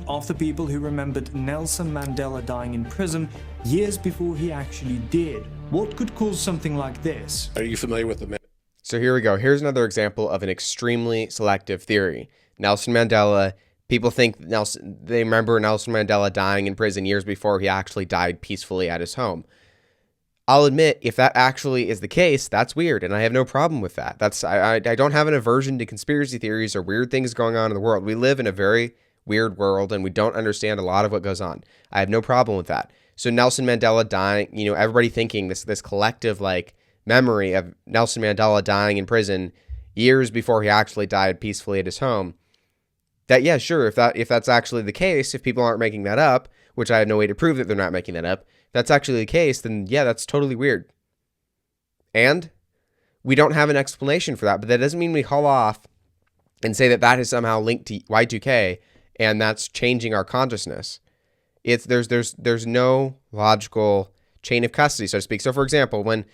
Of the people who remembered Nelson Mandela dying in prison years before he actually did. What could cause something like this? Are you familiar with the... So here we go. Here's another example of an extremely selective theory. Nelson Mandela... People think they remember Nelson Mandela dying in prison years before he actually died peacefully at his home. I'll admit, if that actually is the case, that's weird, and I have no problem with that. I don't have an aversion to conspiracy theories or weird things going on in the world. We live in a very weird world, and we don't understand a lot of what goes on. I have no problem with that. So Nelson Mandela dying, everybody thinking this collective memory of Nelson Mandela dying in prison years before he actually died peacefully at his home. That, yeah, sure, if that's actually the case, if people aren't making that up, which I have no way to prove that they're not making that up, if that's actually the case, then yeah, that's totally weird. And we don't have an explanation for that, but that doesn't mean we haul off and say that is somehow linked to Y2K and that's changing our consciousness. There's no logical chain of custody, so to speak. So, for example, when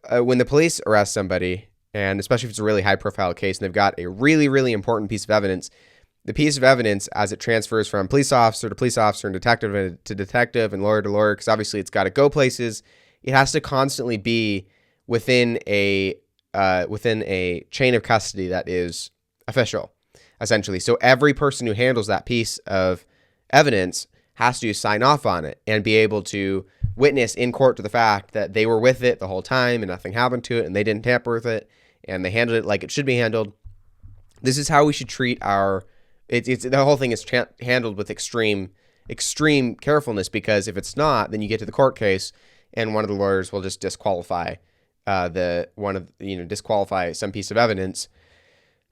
the police arrest somebody, and especially if it's a really high-profile case and they've got a really, really important piece of evidence, the piece of evidence, as it transfers from police officer to police officer and detective to detective and lawyer to lawyer, because obviously it's got to go places, it has to constantly be within a chain of custody that is official, essentially. So every person who handles that piece of evidence has to sign off on it and be able to witness in court to the fact that they were with it the whole time and nothing happened to it and they didn't tamper with it and they handled it like it should be handled. This is how we should treat our... the whole thing is handled with extreme carefulness, because if it's not, then you get to the court case and one of the lawyers will just disqualify disqualify some piece of evidence,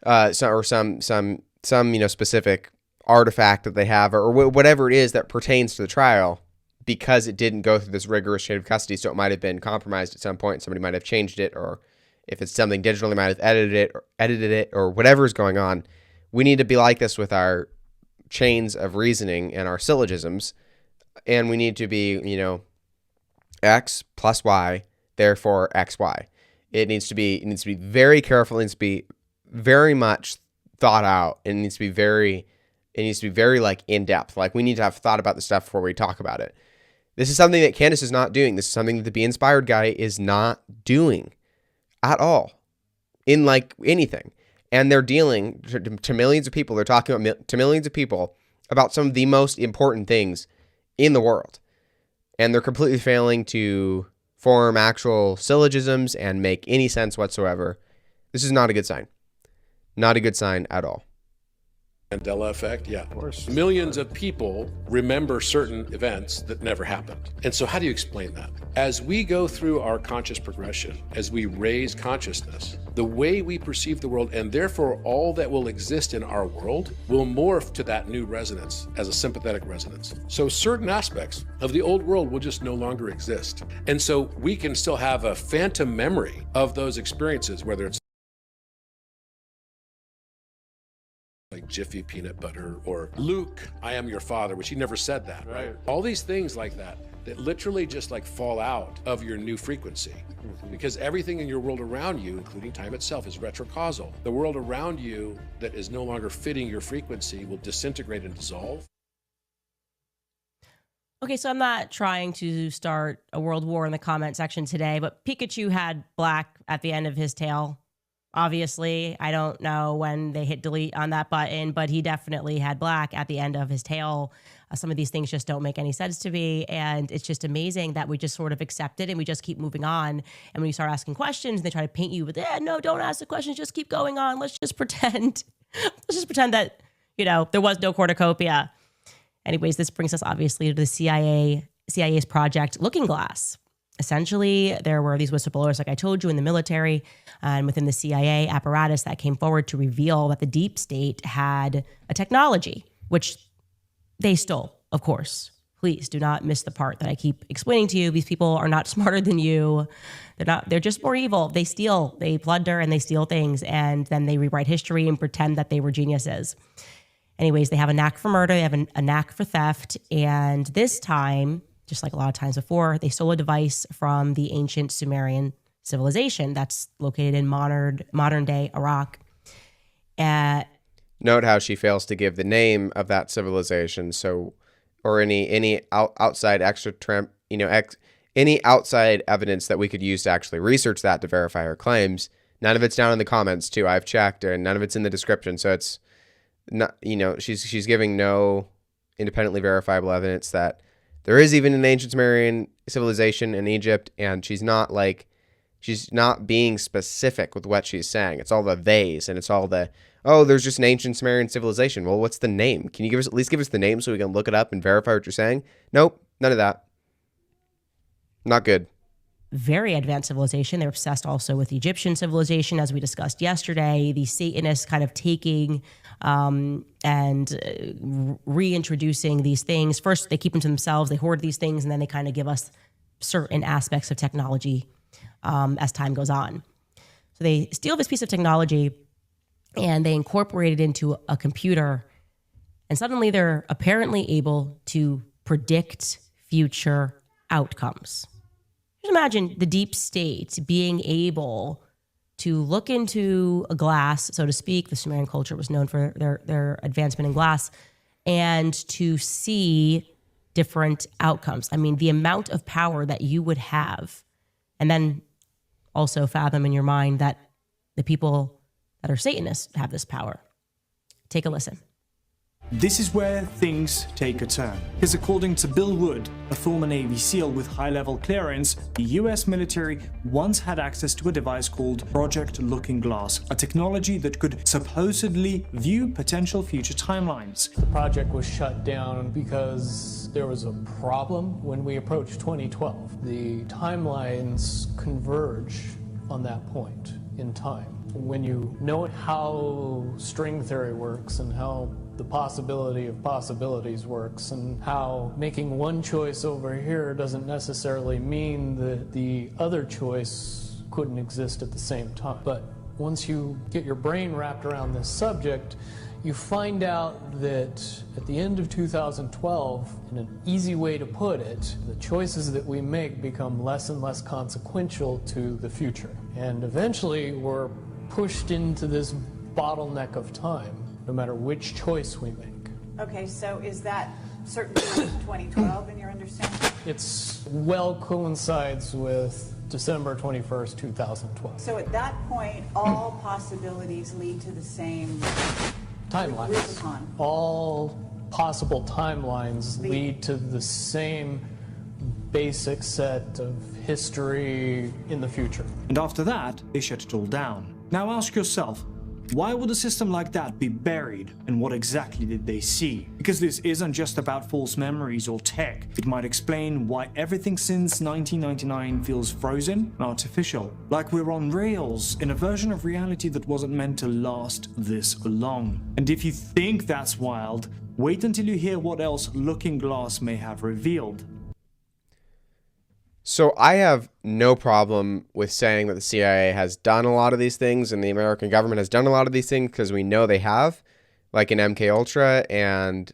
or some specific artifact that they have, or whatever it is that pertains to the trial, because it didn't go through this rigorous chain of custody. So it might have been compromised at some point. Somebody might have changed it, or if it's something digital, they might have edited it, or whatever is going on. We need to be like this with our chains of reasoning and our syllogisms, and we need to be, X plus Y, therefore XY. It needs to be very careful. It needs to be very much thought out, and it needs to be very in depth. Like, we need to have thought about the stuff before we talk about it. This is something that Candace is not doing. This is something that the Be-Inspired guy is not doing at all in anything. And they're dealing to millions of people. They're talking to millions of people about some of the most important things in the world. And they're completely failing to form actual syllogisms and make any sense whatsoever. This is not a good sign. Not a good sign at all. Mandela effect, yeah. Of course. Millions of people remember certain events that never happened. And so how do you explain that? As we go through our conscious progression, as we raise consciousness, the way we perceive the world, and therefore all that will exist in our world, will morph to that new resonance as a sympathetic resonance. So certain aspects of the old world will just no longer exist. And so we can still have a phantom memory of those experiences, whether it's like Jiffy peanut butter, or Luke, I am your father, which he never said that, right? All these things like that literally just like fall out of your new frequency, because everything in your world around you, including time itself, is retrocausal. The world around you that is no longer fitting your frequency will disintegrate and dissolve. Okay, so I'm not trying to start a world war in the comment section today, but Pikachu had black at the end of his tail. Obviously, I don't know when they hit delete on that button, but he definitely had black at the end of his tail. Some of these things just don't make any sense to me. And it's just amazing that we just sort of accept it and we just keep moving on. And when you start asking questions, they try to paint you with, no, don't ask the questions. Just keep going on. Let's just pretend. Let's just pretend that, there was no cornucopia. Anyways, this brings us obviously to the CIA's project Looking Glass. Essentially, there were these whistleblowers, like I told you, in the military and within the CIA apparatus that came forward to reveal that the deep state had a technology, which they stole, of course. Please do not miss the part that I keep explaining to you. These people are not smarter than you. They're just more evil. They steal, they plunder, and they steal things, and then they rewrite history and pretend that they were geniuses. Anyways, they have a knack for murder, they have a knack for theft, and this time, just like a lot of times before, they stole a device from the ancient Sumerian civilization that's located in modern day Iraq. Note how she fails to give the name of that civilization, or any outside any outside evidence that we could use to actually research that to verify her claims. None of it's down in the comments too. I've checked, and none of it's in the description. So it's not, she's giving no independently verifiable evidence that there is even an ancient Sumerian civilization in Egypt, and she's not being specific with what she's saying. It's all the theys, and it's all the, there's just an ancient Sumerian civilization. Well, what's the name? Can you at least give us the name so we can look it up and verify what you're saying? Nope, none of that. Not good. Very advanced civilization. They're obsessed also with Egyptian civilization, as we discussed yesterday. The Satanists kind of taking and reintroducing these things. First, they keep them to themselves. They hoard these things, and then they kind of give us certain aspects of technology as time goes on. So they steal this piece of technology, and they incorporate it into a computer, and suddenly they're apparently able to predict future outcomes. Just imagine the deep state being able to look into a glass, so to speak. The Sumerian culture was known for their advancement in glass, and to see different outcomes. I mean, the amount of power that you would have, and then also fathom in your mind that the people that are Satanists have this power. Take a listen. This is where things take a turn, because according to Bill Wood, a former Navy SEAL with high-level clearance, the US military once had access to a device called Project Looking Glass, a technology that could supposedly view potential future timelines. The project was shut down because there was a problem when we approached 2012. The timelines converge on that point in time. When you know how string theory works and how the possibility of possibilities works, and how making one choice over here doesn't necessarily mean that the other choice couldn't exist at the same time. But once you get your brain wrapped around this subject, you find out that at the end of 2012, in an easy way to put it, the choices that we make become less and less consequential to the future. And eventually we're pushed into this bottleneck of time, no matter which choice we make. Okay, so is that certainly 2012 in your understanding? It's well coincides with December 21st, 2012. So at that point, all possibilities lead to the same timelines. Rubicon. All possible timelines lead to the same basic set of history in the future. And after that, they shut it all down. Now ask yourself, Why would a system like that be buried, and what exactly did they see? Because this isn't just about false memories or tech. It might explain why everything since 1999 feels frozen and artificial, like we're on rails in a version of reality that wasn't meant to last this long. And if you think that's wild, wait until you hear what else Looking Glass may have revealed. So I have no problem with saying that the CIA has done a lot of these things and the American government has done a lot of these things because we know they have, like in MK Ultra and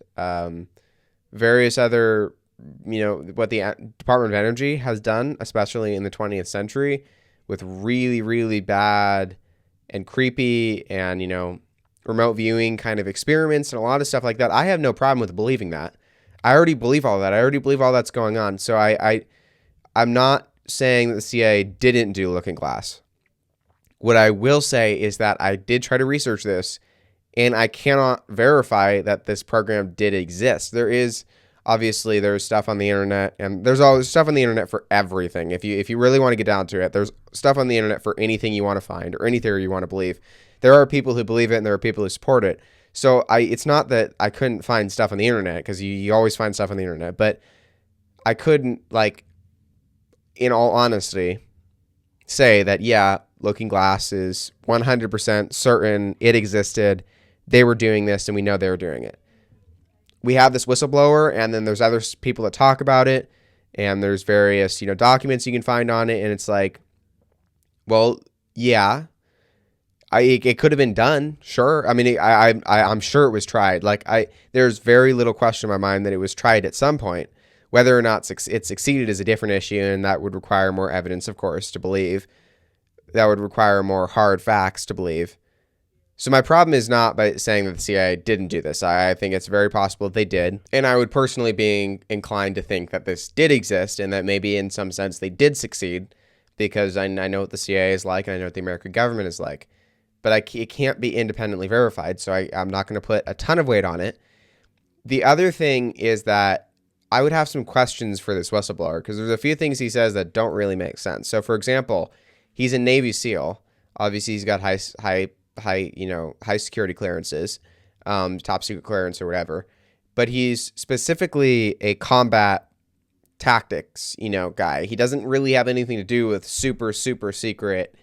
various other, what the Department of Energy has done, especially in the 20th century, with really, really bad and creepy and, remote viewing kind of experiments and a lot of stuff like that. I have no problem with believing that. I already believe all that. I already believe all that's going on. So I'm not saying that the CIA didn't do Looking Glass. What I will say is that I did try to research this, and I cannot verify that this program did exist. There's stuff on the internet, and there's always stuff on the internet for everything. If you really want to get down to it, there's stuff on the internet for anything you want to find or any theory you want to believe. There are people who believe it, and there are people who support it. So it's not that I couldn't find stuff on the internet, because you always find stuff on the internet, but I couldn't, in all honesty, say that, yeah, Looking Glass is 100% certain it existed, they were doing this, and we know they were doing it. We have this whistleblower, and then there's other people that talk about it, and there's various, documents you can find on it, and it's like, well, yeah, it could have been done, sure. I mean, I'm sure it was tried. There's very little question in my mind that it was tried at some point. Whether or not it succeeded is a different issue, and that would require more evidence, of course, to believe. That would require more hard facts to believe. So my problem is not by saying that the CIA didn't do this. I think it's very possible that they did, and I would personally be inclined to think that this did exist, and that maybe in some sense they did succeed, because I know what the CIA is like, and I know what the American government is like. But it can't be independently verified, so I'm not going to put a ton of weight on it. The other thing is that I would have some questions for this whistleblower, because there's a few things he says that don't really make sense. So, for example, he's a Navy SEAL. Obviously, he's got high security clearances, top secret clearance or whatever. But he's specifically a combat tactics, guy. He doesn't really have anything to do with super, super secret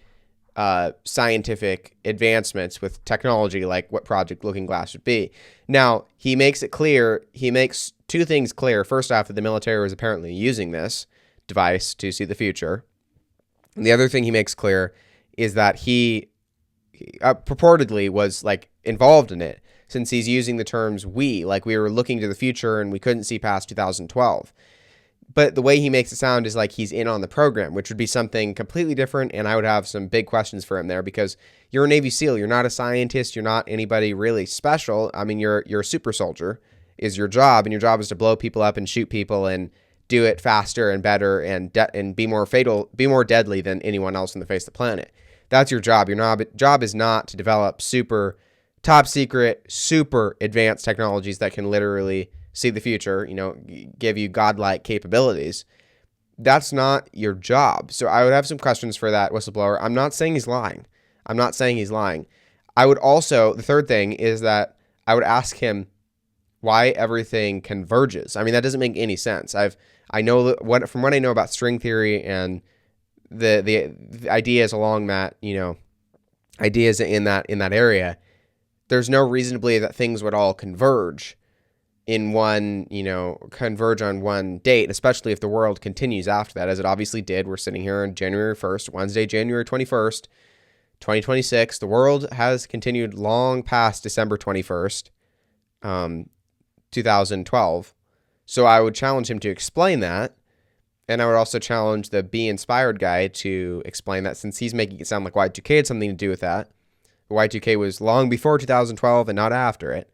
scientific advancements with technology, like what Project Looking Glass would be. Now, he makes it clear, he makes two things clear. First off, that the military was apparently using this device to see the future. And the other thing he makes clear is that he purportedly was involved in it, since he's using the terms we were looking to the future and we couldn't see past 2012. But the way he makes it sound is like he's in on the program, which would be something completely different. And I would have some big questions for him there, because you're a Navy SEAL. You're not a scientist. You're not anybody really special. I mean, you're a super soldier is your job. And your job is to blow people up and shoot people and do it faster and better and be more fatal, be more deadly than anyone else on the face of the planet. That's your job. Your job is not to develop super top secret, super advanced technologies that can literally see the future, give you godlike capabilities. That's not your job. So I would have some questions for that whistleblower. I'm not saying he's lying. I would also, the third thing is that I would ask him why everything converges. I mean, that doesn't make any sense. I know from what I know about string theory and the ideas along that, ideas in that area, there's no reason to believe that things would all converge in one, converge on one date, especially if the world continues after that, as it obviously did. We're sitting here on January 1st, Wednesday, January 21st, 2026. The world has continued long past December 21st, 2012. So I would challenge him to explain that. And I would also challenge the Be Inspired guy to explain that, since he's making it sound like Y2K had something to do with that. Y2K was long before 2012 and not after it.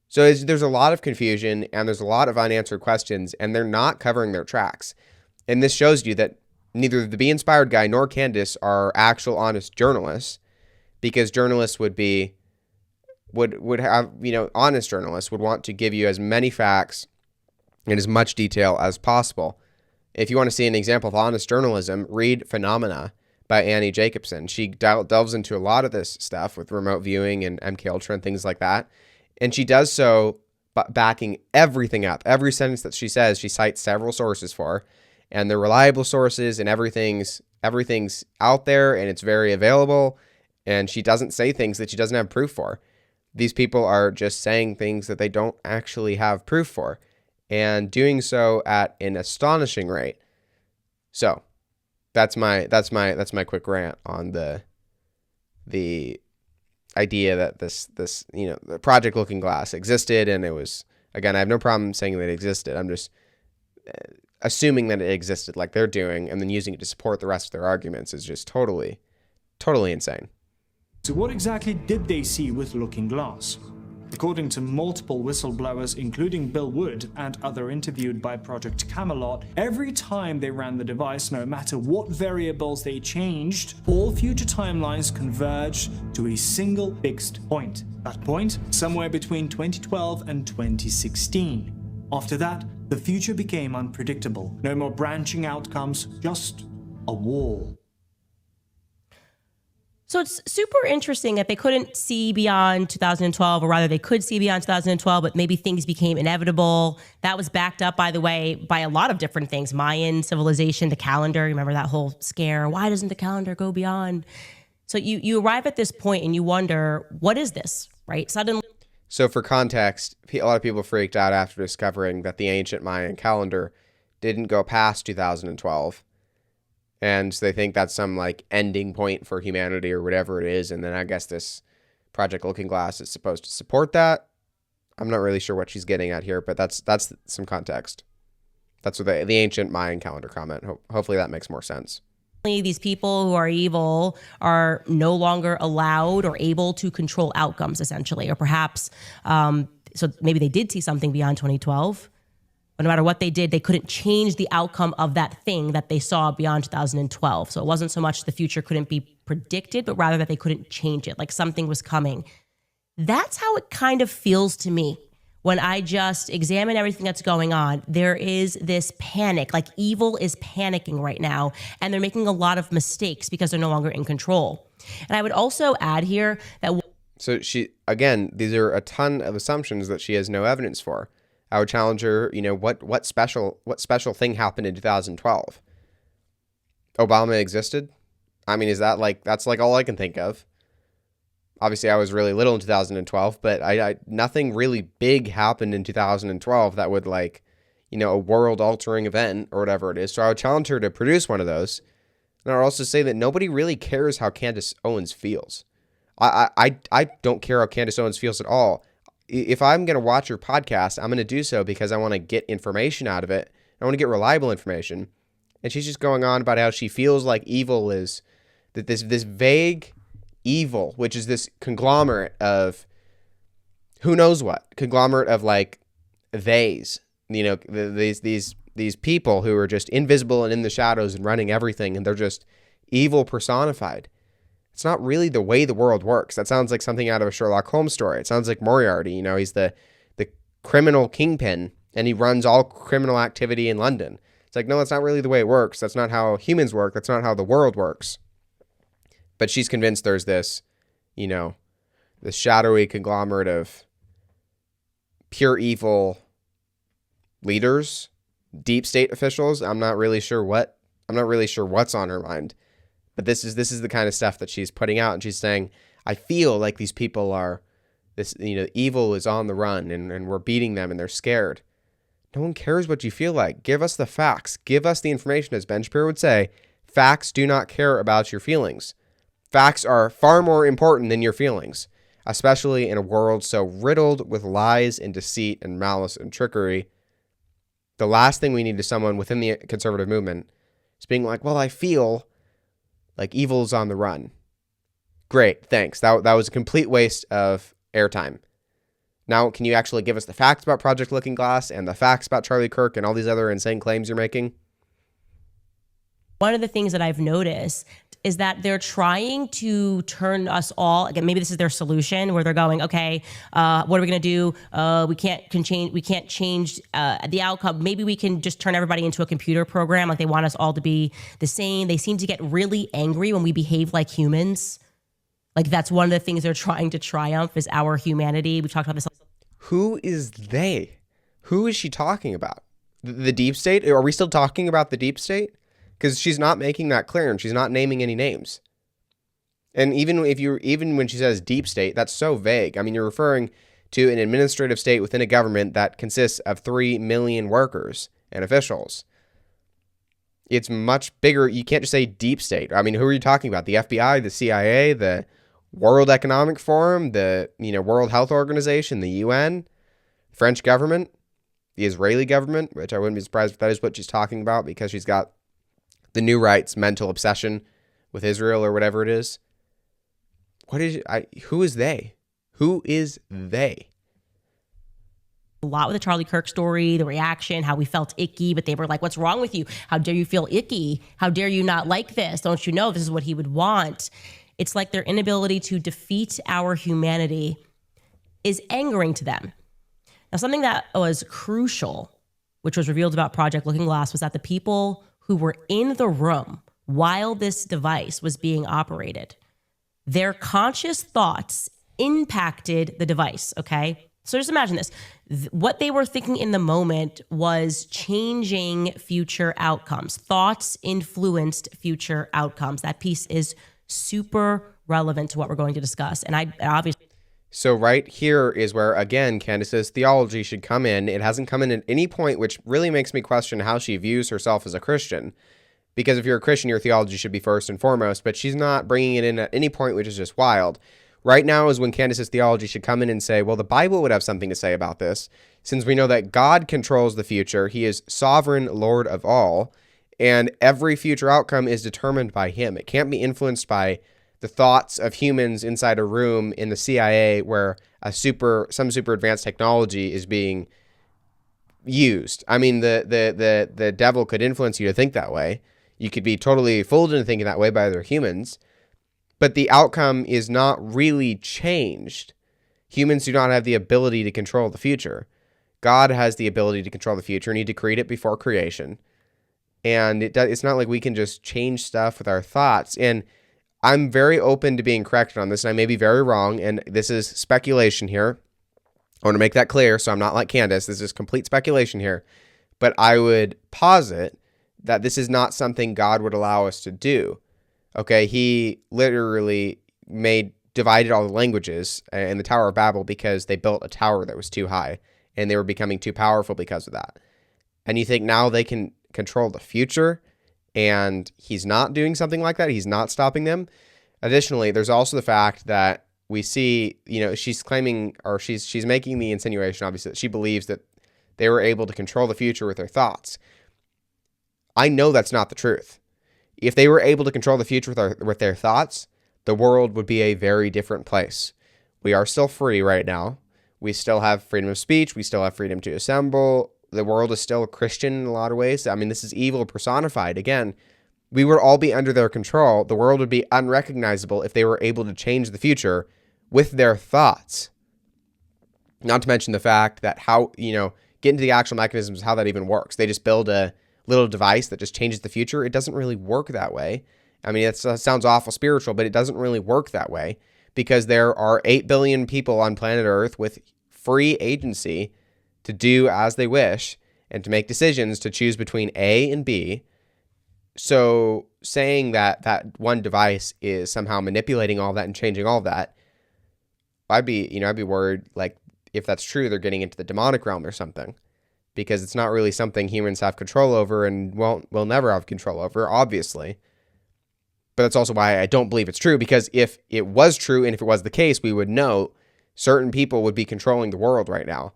So there's a lot of confusion and there's a lot of unanswered questions, and they're not covering their tracks. And this shows you that neither the Be Inspired guy nor Candace are actual honest journalists, because journalists would have, honest journalists would want to give you as many facts in as much detail as possible. If you want to see an example of honest journalism, read Phenomena by Annie Jacobson. She delves into a lot of this stuff with remote viewing and MKUltra and things like that. And she does so backing everything up. Every sentence that she says, she cites several sources for, and they're reliable sources, and everything's out there, and it's very available. And she doesn't say things that she doesn't have proof for. These people are just saying things that they don't actually have proof for, and doing so at an astonishing rate. So that's my quick rant on the idea that this the Project Looking Glass existed, and it was, again, I have no problem saying that it existed. I'm just assuming that it existed like they're doing, and then using it to support the rest of their arguments is just totally insane. So what exactly did they see with Looking Glass? According to multiple whistleblowers, including Bill Wood and other interviewed by Project Camelot, every time they ran the device, no matter what variables they changed, all future timelines converged to a single fixed point. That point, somewhere between 2012 and 2016. After that, the future became unpredictable. No more branching outcomes, just a wall. So it's super interesting that they couldn't see beyond 2012, or rather they could see beyond 2012, but maybe things became inevitable. That was backed up, by the way, by a lot of different things. Mayan civilization, the calendar, remember that whole scare? Why doesn't the calendar go beyond? So you arrive at this point and you wonder, what is this, right? Suddenly. So for context, a lot of people freaked out after discovering that the ancient Mayan calendar didn't go past 2012. And they think that's some like ending point for humanity or whatever it is. And then I guess this Project Looking Glass is supposed to support that. I'm not really sure what she's getting at here, but that's some context. That's what the ancient Mayan calendar comment. Hopefully that makes more sense. These people who are evil are no longer allowed or able to control outcomes, essentially. Or perhaps, so maybe they did see something beyond 2012. But no matter what they did, they couldn't change the outcome of that thing that they saw beyond 2012. So it wasn't so much the future couldn't be predicted, but rather that they couldn't change it, like something was coming. That's how it kind of feels to me when I just examine everything that's going on. There is this panic, like evil is panicking right now, and they're making a lot of mistakes because they're no longer in control. And I would also add here that... So these are a ton of assumptions that she has no evidence for. I would challenge her, what special thing happened in 2012? Obama existed? I mean, that's all I can think of. Obviously, I was really little in 2012, but I nothing really big happened in 2012 that would a world-altering event or whatever it is. So I would challenge her to produce one of those. And I would also say that nobody really cares how Candace Owens feels. I don't care how Candace Owens feels at all. If I'm going to watch her podcast, I'm going to do so because I want to get information out of it. I want to get reliable information. And she's just going on about how she feels like evil is that this vague evil, which is this conglomerate of who knows what, conglomerate of these people who are just invisible and in the shadows and running everything, and they're just evil personified. It's not really the way the world works. That sounds like something out of a Sherlock Holmes story. It sounds like Moriarty. He's the criminal kingpin, and he runs all criminal activity in London. It's like, no, that's not really the way it works. That's not how humans work. That's not how the world works. But she's convinced there's this, this shadowy conglomerate of pure evil leaders, deep state officials. I'm not really sure what's on her mind. But this is the kind of stuff that she's putting out, and she's saying, I feel like these people are evil is on the run, and we're beating them, and they're scared. No one cares what you feel like. Give us the facts. Give us the information. As Ben Shapiro would say, facts do not care about your feelings. Facts are far more important than your feelings, especially in a world so riddled with lies and deceit and malice and trickery. The last thing we need is someone within the conservative movement is being like, well, I feel like evil is on the run. Great, thanks. That was a complete waste of airtime. Now, can you actually give us the facts about Project Looking Glass and the facts about Charlie Kirk and all these other insane claims you're making? One of the things that I've noticed is that they're trying to turn us all, again, maybe this is their solution where they're going, okay, what are we going to do? We can't change the outcome. Maybe we can just turn everybody into a computer program. Like they want us all to be the same. They seem to get really angry when we behave like humans. Like that's one of the things they're trying to triumph is our humanity. We've talked about this. Who is they? Who is she talking about? The deep state? Are we still talking about the deep state? Because she's not making that clear and she's not naming any names. And even when she says deep state, that's so vague. I mean, you're referring to an administrative state within a government that consists of 3 million workers and officials. It's much bigger. You can't just say deep state. I mean, who are you talking about? The FBI, the CIA, the World Economic Forum, the World Health Organization, the UN, French government, the Israeli government, which I wouldn't be surprised if that is what she's talking about because she's got the new right's mental obsession with Israel or whatever it is. Who is they? Who is they? A lot with the Charlie Kirk story, the reaction, how we felt icky, but they were like, what's wrong with you? How dare you feel icky? How dare you not like this? Don't you know this is what he would want? It's like their inability to defeat our humanity is angering to them. Now, something that was crucial, which was revealed about Project Looking Glass, was that the people who were in the room while this device was being operated, their conscious thoughts impacted the device, okay? So just imagine this. What they were thinking in the moment was changing future outcomes. Thoughts influenced future outcomes. That piece is super relevant to what we're going to discuss. And I obviously... So right here is where, again, Candace's theology should come in. It hasn't come in at any point, which really makes me question how she views herself as a Christian. Because if you're a Christian, your theology should be first and foremost, but she's not bringing it in at any point, which is just wild. Right now is when Candace's theology should come in and say, well, the Bible would have something to say about this, since we know that God controls the future. He is sovereign Lord of all, and every future outcome is determined by him. It can't be influenced by the thoughts of humans inside a room in the CIA where some super advanced technology is being used. I mean, the devil could influence you to think that way. You could be totally fooled into thinking that way by other humans, but the outcome is not really changed. Humans do not have the ability to control the future. God has the ability to control the future, and he decreed it before creation. And it's not like we can just change stuff with our thoughts. And I'm very open to being corrected on this, and I may be very wrong, and this is speculation here. I want to make that clear, so I'm not like Candace. This is complete speculation here. But I would posit that this is not something God would allow us to do. Okay, he literally divided all the languages in the Tower of Babel because they built a tower that was too high, and they were becoming too powerful because of that. And you think now they can control the future, and he's not doing something like that? He's not stopping them? Additionally, there's also the fact that we see, she's claiming, or she's making the insinuation, obviously, that she believes that they were able to control the future with their thoughts. I know that's not the truth. If they were able to control the future with their thoughts, the world would be a very different place. We are still free right now. We still have freedom of speech. We still have freedom to assemble. The world is still Christian in a lot of ways. I mean, this is evil personified. Again, we would all be under their control. The world would be unrecognizable if they were able to change the future with their thoughts. Not to mention the fact that get into the actual mechanisms of how that even works. They just build a little device that just changes the future. It doesn't really work that way. I mean, it sounds awful spiritual, but it doesn't really work that way because there are 8 billion people on planet Earth with free agency to do as they wish and to make decisions to choose between A and B. So saying that one device is somehow manipulating all that and changing all that, I'd be worried, like, if that's true, they're getting into the demonic realm or something, because it's not really something humans have control over and will never have control over, obviously. But that's also why I don't believe it's true, because if it was true and if it was the case, we would know certain people would be controlling the world right now.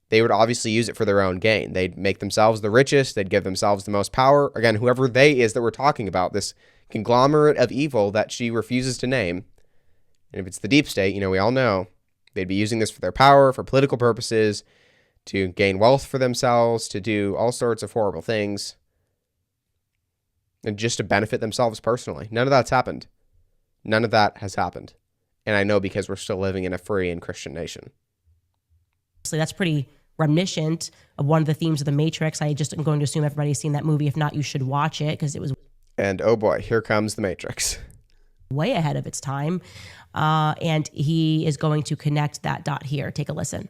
They would obviously use it for their own gain. They'd make themselves the richest. They'd give themselves the most power. Again, whoever they is that we're talking about, this conglomerate of evil that she refuses to name. And if it's the deep state, we all know they'd be using this for their power, for political purposes, to gain wealth for themselves, to do all sorts of horrible things. and just to benefit themselves personally. None of that's happened. None of that has happened. And I know because we're still living in a free and Christian nation. So that's pretty reminiscent of one of the themes of The Matrix. I just am going to assume everybody's seen that movie. If not, you should watch it because it was And oh boy, here comes The Matrix. way ahead of its time. And he is going to connect that dot here. Take a listen.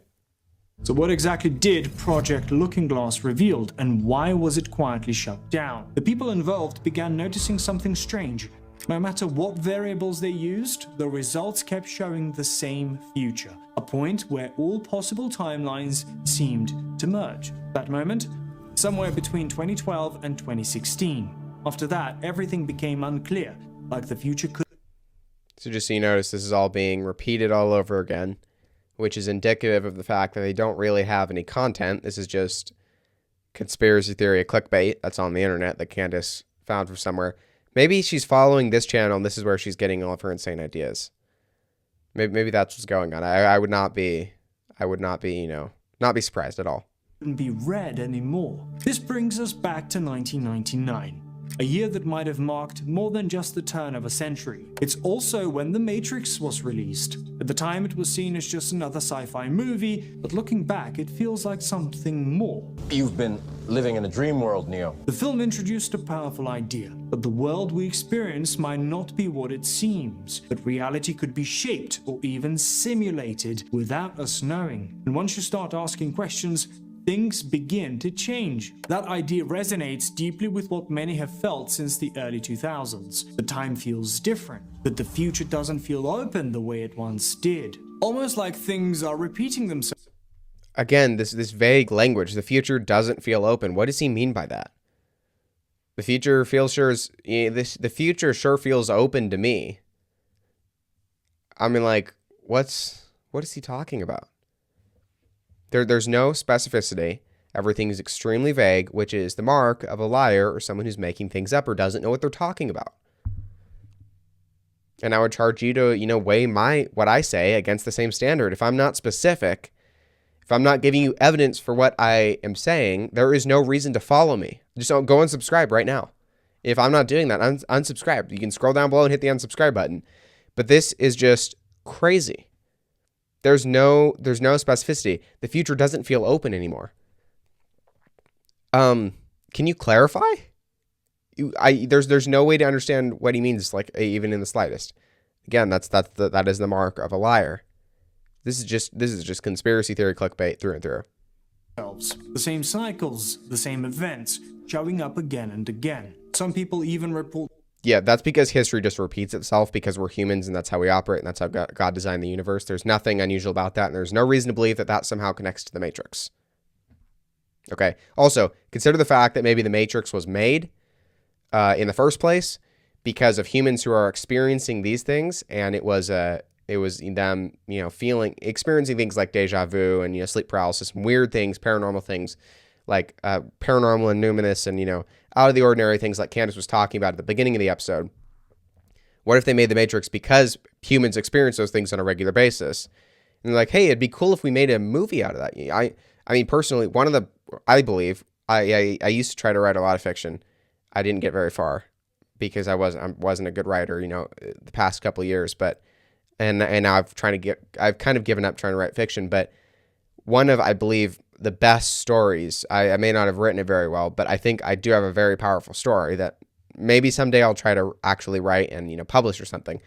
So what exactly did Project Looking Glass revealed, and why was it quietly shut down? The people involved began noticing something strange. No matter what variables they used, the results kept showing the same future, a point where all possible timelines seemed to merge. That moment, somewhere between 2012 and 2016. After that, everything became unclear, like the future could. So just so you notice, this is all being repeated all over again, which is indicative of the fact that they don't really have any content. This is just conspiracy theory, a clickbait that's on the internet that Candace found from somewhere. Maybe she's following this channel and this is where she's getting all of her insane ideas. Maybe that's what's going on. I would not be, not be surprised at all. Couldn't be read anymore. This brings us back to 1999. A year that might have marked more than just the turn of a century. It's also when The Matrix was released. At the time it was seen as just another sci-fi movie, but looking back it feels like something more. You've been living in a dream world, Neo. The film introduced a powerful idea, that the world we experience might not be what it seems, that reality could be shaped or even simulated without us knowing. And once you start asking questions, things begin to change. That idea resonates deeply with what many have felt since the early 2000s. The time feels different, that the future doesn't feel open the way it once did. Almost like things are repeating themselves. Again, this vague language, the future doesn't feel open. What does he mean by that? The future feels the future sure feels open to me. I mean, like, what is he talking about? There's no specificity. Everything is extremely vague, which is the mark of a liar or someone who's making things up or doesn't know what they're talking about. And I would charge you to, weigh what I say against the same standard. If I'm not specific, if I'm not giving you evidence for what I am saying, there is no reason to follow me. Just don't go and subscribe right now. If I'm not doing that, unsubscribe. You can scroll down below and hit the unsubscribe button. But this is just crazy. There's no specificity. The future doesn't feel open anymore. Can you clarify? There's no way to understand what he means, like, even in the slightest. Again, that is the mark of a liar. This is just conspiracy theory clickbait through and through. The same cycles, the same events, showing up again and again. Some people even report. Yeah, that's because history just repeats itself because we're humans and that's how we operate and that's how God designed the universe. There's nothing unusual about that and there's no reason to believe that somehow connects to the Matrix. Okay. Also, consider the fact that maybe the Matrix was made in the first place because of humans who are experiencing these things, and it was them, experiencing things like deja vu and sleep paralysis, weird things, paranormal things like paranormal and numinous and out of the ordinary things like Candace was talking about at the beginning of the episode. What if they made the Matrix because humans experience those things on a regular basis? And they're like, hey, it'd be cool if we made a movie out of that. I mean, personally, I believe I used to try to write a lot of fiction. I didn't get very far because I wasn't a good writer, the past couple of years. But and now I've kind of given up trying to write fiction. But one of, I believe, the best stories, I may not have written it very well, but I think I do have a very powerful story that maybe someday I'll try to actually write and publish or something.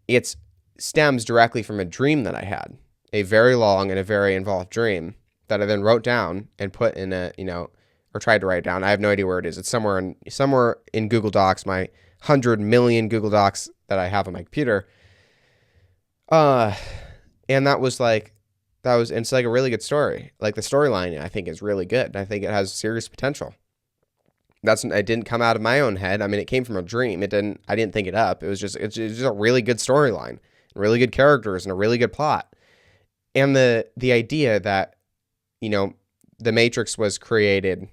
It stems directly from a dream that I had, a very long and a very involved dream that I then wrote down and put in or tried to write down. I have no idea where it is. It's somewhere in Google Docs, my 100 million Google Docs that I have on my computer. And it's like a really good story. Like the storyline, I think, is really good. I think it has serious potential. It didn't come out of my own head. I mean, it came from a dream. I didn't think it up. It's just a really good storyline, really good characters, and a really good plot. And the idea that, the Matrix was created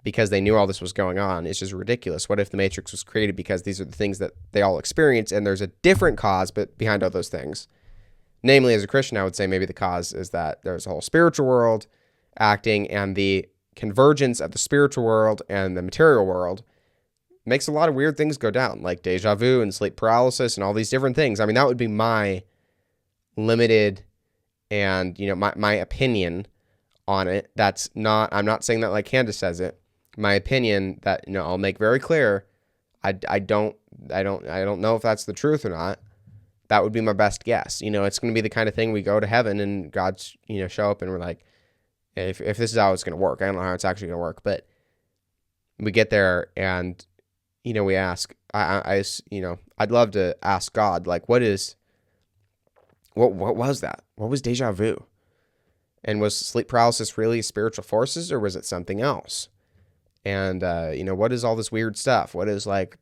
because they knew all this was going on is just ridiculous. What if the Matrix was created because these are the things that they all experience and there's a different cause but behind all those things? Namely, as a Christian, I would say maybe the cause is that there's a whole spiritual world acting, and the convergence of the spiritual world and the material world makes a lot of weird things go down, like deja vu and sleep paralysis and all these different things. I mean, that would be my limited and, my opinion on it. I'm not saying that like Candace says it. My opinion that, I'll make very clear. I don't know if that's the truth or not. That would be my best guess. It's going to be the kind of thing we go to heaven and God's, show up and we're like, if this is how it's going to work, I don't know how it's actually going to work, but we get there and, we ask, I'd love to ask God, like, what was that? What was deja vu? And was sleep paralysis really spiritual forces or was it something else? And, what is all this weird stuff? What is like,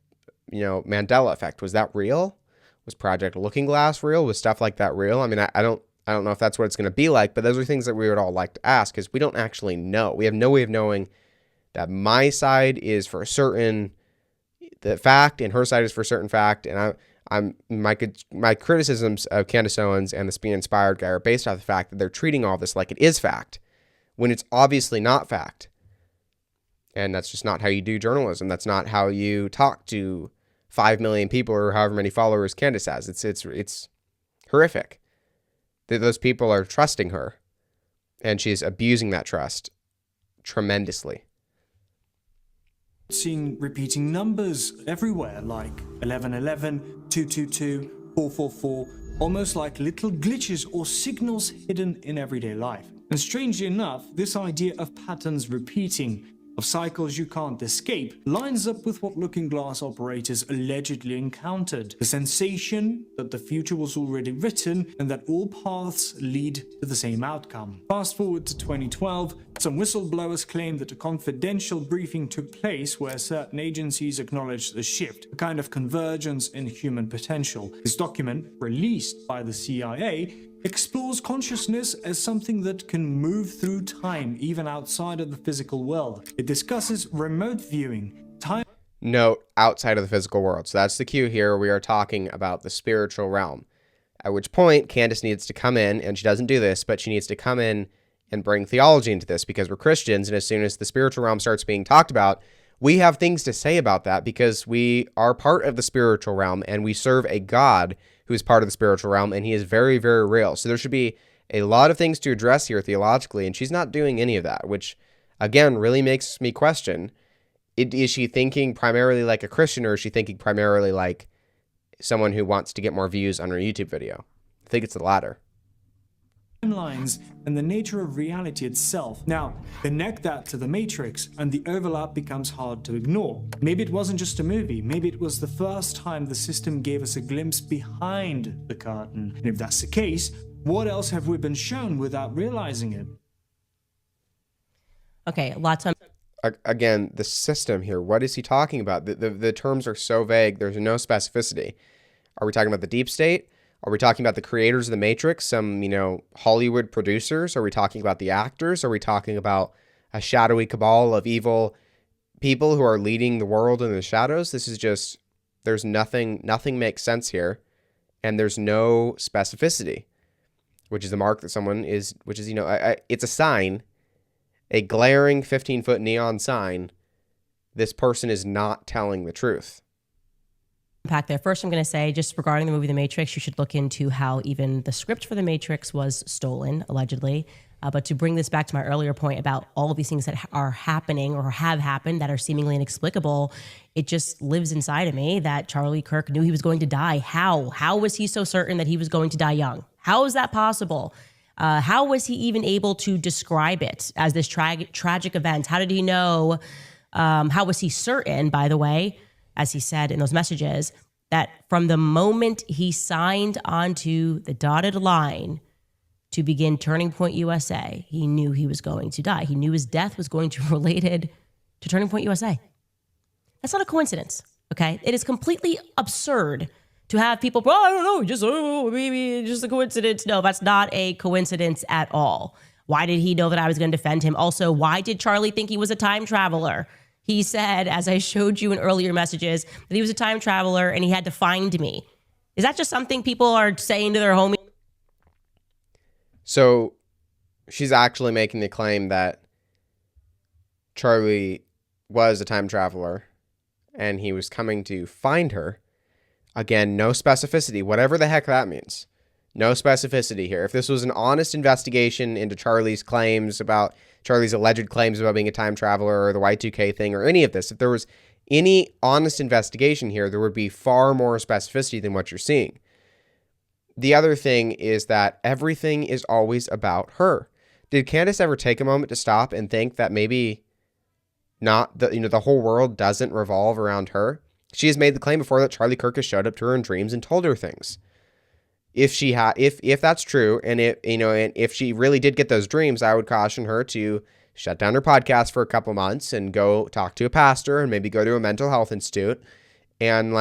Mandela effect? Was that real? Was Project Looking Glass real? Was stuff like that real? I mean, I don't know if that's what it's going to be like, but those are things that we would all like to ask because we don't actually know. We have no way of knowing that my side is for a certain the fact and her side is for a certain fact. And my criticisms of Candace Owens and the Being Inspired guy are based off the fact that they're treating all this like it is fact when it's obviously not fact. And that's just not how you do journalism. That's not how you talk to 5 million people or however many followers Candace has. It's horrific that those people are trusting her and she's abusing that trust tremendously. Seeing repeating numbers everywhere like 1111, 222, 444, almost like little glitches or signals hidden in everyday life. And strangely enough, this idea of patterns repeating, of cycles you can't escape, lines up with what Looking Glass operators allegedly encountered. The sensation that the future was already written and that all paths lead to the same outcome. Fast forward to 2012, some whistleblowers claim that a confidential briefing took place where certain agencies acknowledged the shift, a kind of convergence in human potential. This document, released by the CIA, explores consciousness as something that can move through time, even outside of the physical world. It discusses remote viewing, time. Note, outside of the physical world. So that's the cue here. We are talking about the spiritual realm. At which point, Candace needs to come in, and she doesn't do this, but she needs to come in and bring theology into this because we're Christians, and as soon as the spiritual realm starts being talked about, we have things to say about that because we are part of the spiritual realm, and we serve a God who is part of the spiritual realm, and he is very, very real. So there should be a lot of things to address here theologically, and she's not doing any of that, which, again, really makes me question, is she thinking primarily like a Christian, or is she thinking primarily like someone who wants to get more views on her YouTube video? I think it's the latter. Timelines and the nature of reality itself. Now, connect that to the Matrix and the overlap becomes hard to ignore. Maybe it wasn't just a movie, maybe it was the first time the system gave us a glimpse behind the curtain. And if that's the case, what else have we been shown without realizing it? Okay, lots of... Again, the system here, what is he talking about? The terms are so vague, there's no specificity. Are we talking about the deep state? Are we talking about the creators of the Matrix, some, Hollywood producers? Are we talking about the actors? Are we talking about a shadowy cabal of evil people who are leading the world in the shadows? This is just, there's nothing makes sense here. And there's no specificity, which is the mark that someone is, which is, it's a sign, a glaring 15-foot neon sign. This person is not telling the truth. Impact there. First, I'm going to say, just regarding the movie The Matrix, you should look into how even the script for The Matrix was stolen, allegedly. But to bring this back to my earlier point about all of these things that are happening or have happened that are seemingly inexplicable, it just lives inside of me that Charlie Kirk knew he was going to die. How? How was he so certain that he was going to die young? How is that possible? How was he even able to describe it as this tragic event? How did he know? How was he certain, by the way, as he said in those messages, that from the moment he signed onto the dotted line to begin Turning Point USA, he knew he was going to die. He knew his death was going to be related to Turning Point USA. That's not a coincidence, okay? It is completely absurd to have people, I don't know, maybe just a coincidence. No, that's not a coincidence at all. Why did he know that I was going to defend him? Also, why did Charlie think he was a time traveler? He said, as I showed you in earlier messages, that he was a time traveler and he had to find me. Is that just something people are saying to their homie? So she's actually making the claim that Charlie was a time traveler and he was coming to find her. Again, no specificity, whatever the heck that means. No specificity here. If this was an honest investigation into Charlie's alleged claims about being a time traveler or the Y2K thing or any of this, if there was any honest investigation here, there would be far more specificity than what you're seeing. The other thing is that everything is always about her. Did Candace ever take a moment to stop and think that maybe the whole world doesn't revolve around her? She has made the claim before that Charlie Kirk has showed up to her in dreams and told her things. If that's true, and if she really did get those dreams, I would caution her to shut down her podcast for a couple months and go talk to a pastor and maybe go to a mental health institute and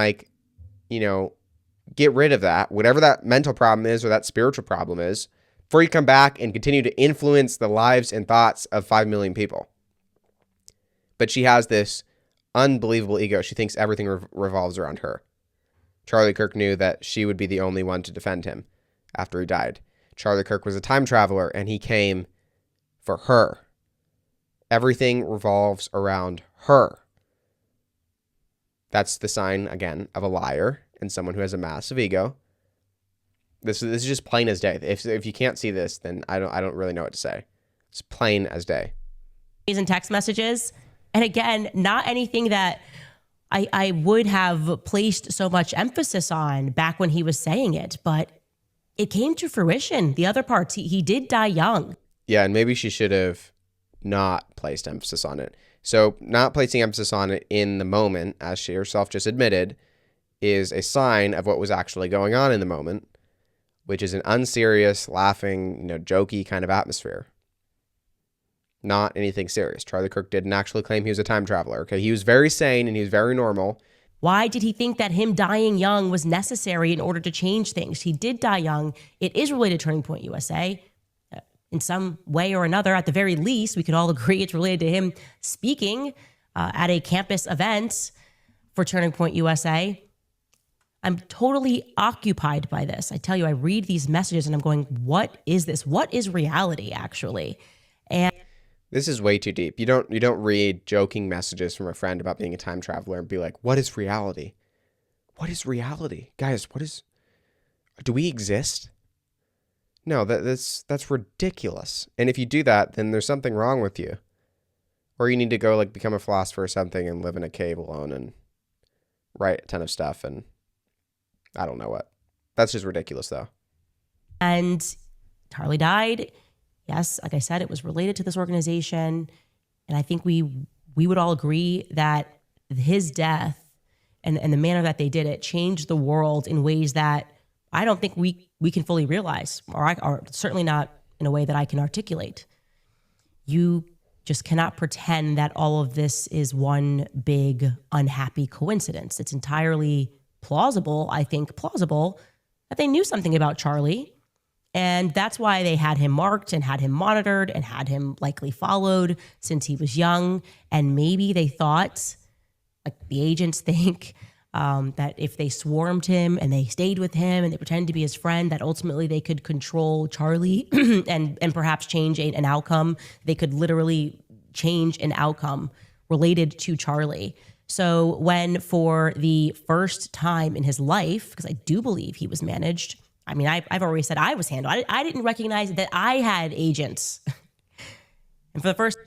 get rid of that, whatever that mental problem is or that spiritual problem is, before you come back and continue to influence the lives and thoughts of 5 million people. But she has this unbelievable ego. She thinks everything revolves around her. Charlie Kirk knew that she would be the only one to defend him after he died. Charlie Kirk was a time traveler, and he came for her. Everything revolves around her. That's the sign, again, of a liar and someone who has a massive ego. This is just plain as day. If you can't see this, then I don't really know what to say. It's plain as day. And text messages, and again, not anything that I would have placed so much emphasis on back when he was saying it, but it came to fruition. The other parts, he did die young. Yeah, and maybe she should have not placed emphasis on it. So not placing emphasis on it in the moment, as she herself just admitted, is a sign of what was actually going on in the moment, which is an unserious, laughing, jokey kind of atmosphere. Not anything serious. Charlie Kirk didn't actually claim he was a time traveler. Okay, he was very sane and he was very normal. Why did he think that him dying young was necessary in order to change things? He did die young. It is related to Turning Point USA. In some way or another, at the very least, we could all agree it's related to him speaking at a campus event for Turning Point USA. I'm totally occupied by this. I tell you, I read these messages and I'm going, what is this? What is reality, actually? And this is way too deep. You don't read joking messages from a friend about being a time traveler and be like, what is reality? What is reality? Guys, do we exist? No, that's ridiculous. And if you do that, then there's something wrong with you. Or you need to go become a philosopher or something and live in a cave alone and write a ton of stuff and I don't know what. That's just ridiculous though. And Charlie died. Yes, like I said, it was related to this organization. And I think we would all agree that his death and the manner that they did it changed the world in ways that I don't think we can fully realize, or certainly not in a way that I can articulate. You just cannot pretend that all of this is one big unhappy coincidence. It's entirely plausible, I think plausible, that they knew something about Charlie. And that's why they had him marked and had him monitored and had him likely followed since he was young. And maybe they thought, like the agents think, that if they swarmed him and they stayed with him and they pretended to be his friend, that ultimately they could control Charlie and perhaps change an outcome. They could literally change an outcome related to Charlie. So when for the first time in his life, because I do believe he was managed, I mean, I've already said I was handled. I didn't recognize that I had agents. And for the first...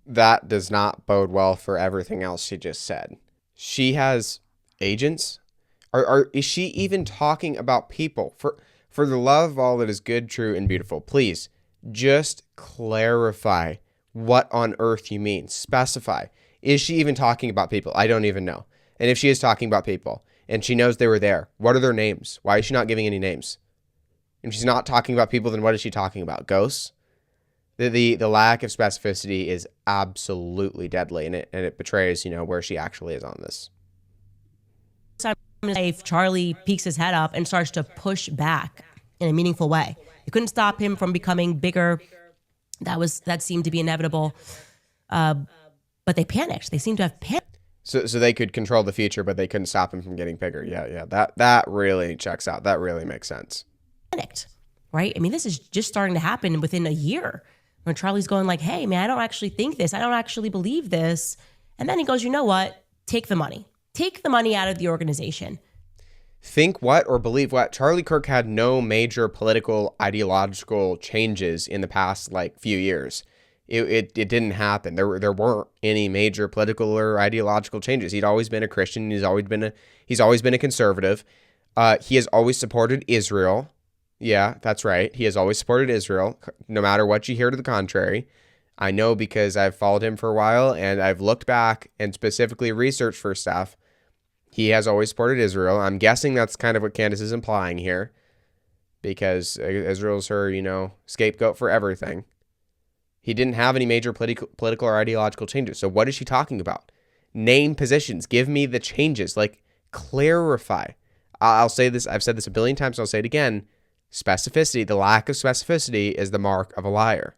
That does not bode well for everything else she just said. She has agents? Is she even talking about people? For the love of all that is good, true, and beautiful, please just clarify what on earth you mean. Specify. Is she even talking about people? I don't even know. And if she is talking about people and she knows they were there, what are their names? Why is she not giving any names? If she's not talking about people, then what is she talking about? Ghosts? The lack of specificity is absolutely deadly, and it betrays, where she actually is on this. If Charlie peeks his head up and starts to push back in a meaningful way, you couldn't stop him from becoming bigger. That seemed to be inevitable. But they panicked. They seemed to have panicked. So they could control the future, but they couldn't stop him from getting bigger. Yeah. That really checks out. That really makes sense. Panicked, right? I mean, this is just starting to happen within a year. When Charlie's going like, hey, man, I don't actually think this. I don't actually believe this. And then he goes, you know what? take the money. Take the money out of the organization. Think what or believe what? Charlie Kirk had no major political ideological changes in the past few years. It didn't happen. There weren't any major political or ideological changes. He'd always been a Christian. He's always been a conservative. He has always supported Israel. Yeah, that's right. He has always supported Israel, no matter what you hear to the contrary. I know because I've followed him for a while and I've looked back and specifically researched for stuff. He has always supported Israel. I'm guessing that's kind of what Candace is implying here, because Israel's her, scapegoat for everything. He didn't have any major political or ideological changes. So what is she talking about? Name positions. Give me the changes. Clarify. I'll say this. I've said this a billion times. I'll say it again. Specificity. The lack of specificity is the mark of a liar.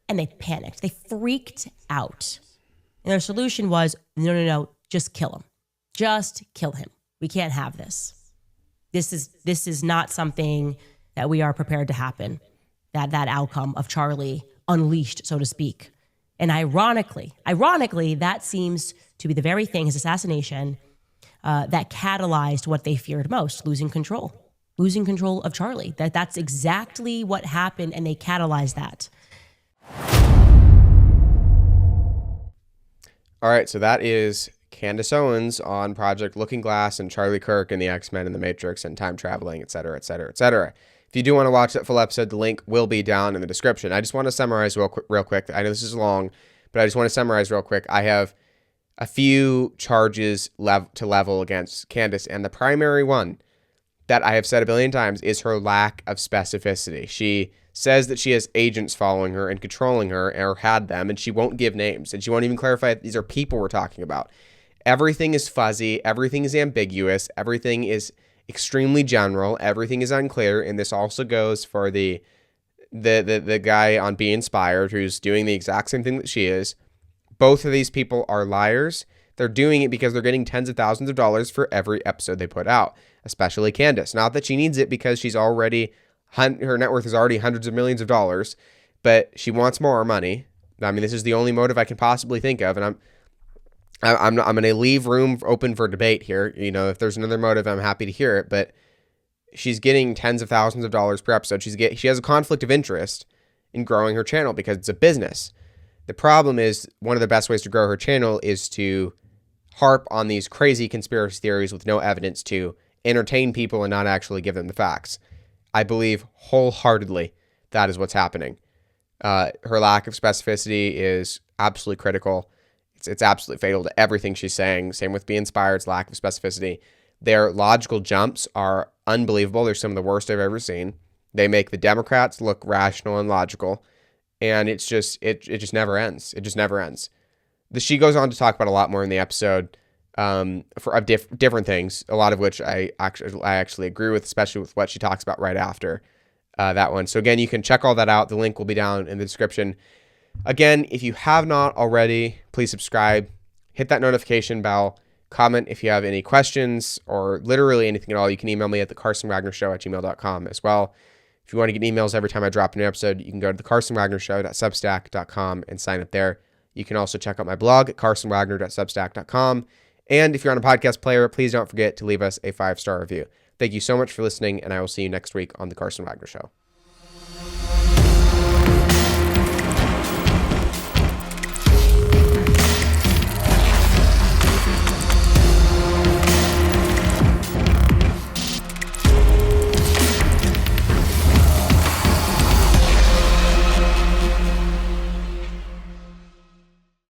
And they panicked. They freaked out. And their solution was, no, just kill him. Just kill him. We can't have this. This is not something that we are prepared to happen. That outcome of Charlie unleashed, so to speak. And ironically, that seems to be the very thing, his assassination, that catalyzed what they feared most, losing control of Charlie. That's exactly what happened, and they catalyzed that. All right, so that is Candace Owens on Project Looking Glass and Charlie Kirk and the X-Men and the Matrix and time traveling, et cetera, et cetera, et cetera. If you do want to watch that full episode, the link will be down in the description. I just want to summarize real quick. I know this is long, but I just want to summarize real quick. I have a few charges to level against Candace, and the primary one that I have said a billion times is her lack of specificity. She says that she has agents following her and controlling her, or had them, and she won't give names, and she won't even clarify these are people we're talking about. Everything is fuzzy. Everything is ambiguous. Everything is extremely general. Everything is unclear, and this also goes for the guy on Be Inspired who's doing the exact same thing that she is. Both of these people are liars. They're doing it because they're getting tens of thousands of dollars for every episode they put out, especially Candace. Not that she needs it, because she's already her net worth is already hundreds of millions of dollars, but she wants more money. I mean, this is the only motive I can possibly think of, and I'm going to leave room open for debate here. If there's another motive, I'm happy to hear it, but she's getting tens of thousands of dollars per episode. She has a conflict of interest in growing her channel because it's a business. The problem is, one of the best ways to grow her channel is to harp on these crazy conspiracy theories with no evidence, to entertain people and not actually give them the facts. I believe wholeheartedly that is what's happening. Her lack of specificity is absolutely critical. It's absolutely fatal to everything she's saying. Same with Be Inspired's lack of specificity. Their logical jumps are unbelievable. They're some of the worst I've ever seen. They make the Democrats look rational and logical, and it just never ends. It just never ends. She goes on to talk about a lot more in the episode for different things, a lot of which I actually agree with, especially with what she talks about right after that one. So again, you can check all that out. The link will be down in the description. Again, if you have not already, please subscribe, hit that notification bell, comment if you have any questions or literally anything at all. You can email me at thecarsonwagnershow@gmail.com as well. If you want to get emails every time I drop a new episode, you can go to thecarsonwagnershow.substack.com and sign up there. You can also check out my blog at carsonwagner.substack.com. And if you're on a podcast player, please don't forget to leave us a 5-star review. Thank you so much for listening, and I will see you next week on The Carson Wagner Show.